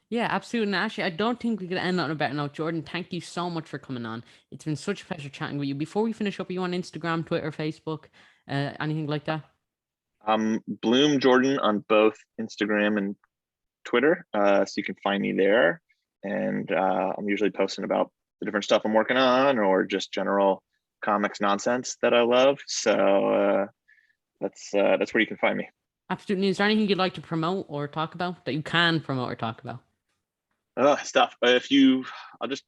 Yeah, absolutely. And actually, I don't think we could end on a better note. Jordan, thank you so much for coming on. It's been such a pleasure chatting with you. Before we finish up, are you on Instagram, Twitter, Facebook, anything like that? Bloom Jordan on both Instagram and Twitter, so you can find me there. And I'm usually posting about the different stuff I'm working on, or just general comics nonsense that I love. So that's where you can find me. Absolutely. Is there anything you'd like to promote or talk about that you can promote or talk about? Stuff. I'll just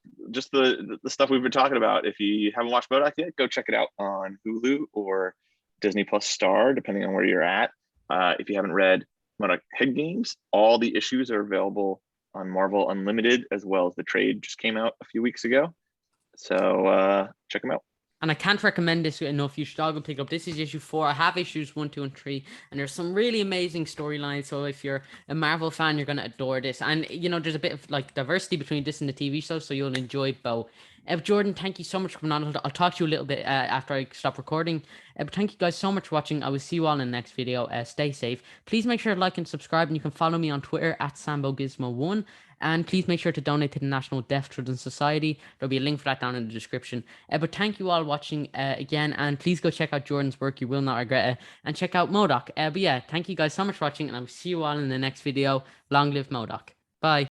the stuff we've been talking about. If you haven't watched M.O.D.O.K yet, go check it out on Hulu or Disney Plus Star, depending on where you're at. If you haven't read M.O.D.O.K Head Games. All the issues are available on Marvel Unlimited, as well as the trade just came out a few weeks ago. So check them out. And I can't recommend this enough. You should all go pick up. This is issue 4. I have issues 1, 2, and 3, and there's some really amazing storylines. So if you're a Marvel fan, you're gonna adore this. And you know, there's a bit of like diversity between this and the TV show, so you'll enjoy both. Jordan, thank you so much for coming on. I'll talk to you a little bit after I stop recording. But thank you guys so much for watching. I will see you all in the next video. Stay safe. Please make sure to like and subscribe, and you can follow me on Twitter at SamboGizmo1. And please make sure to donate to the National Deaf Children's Society. There'll be a link for that down in the description. But thank you all watching again. And please go check out Jordan's work. You will not regret it. And check out Modoc. But yeah, thank you guys so much for watching. And I will see you all in the next video. Long live Modoc. Bye.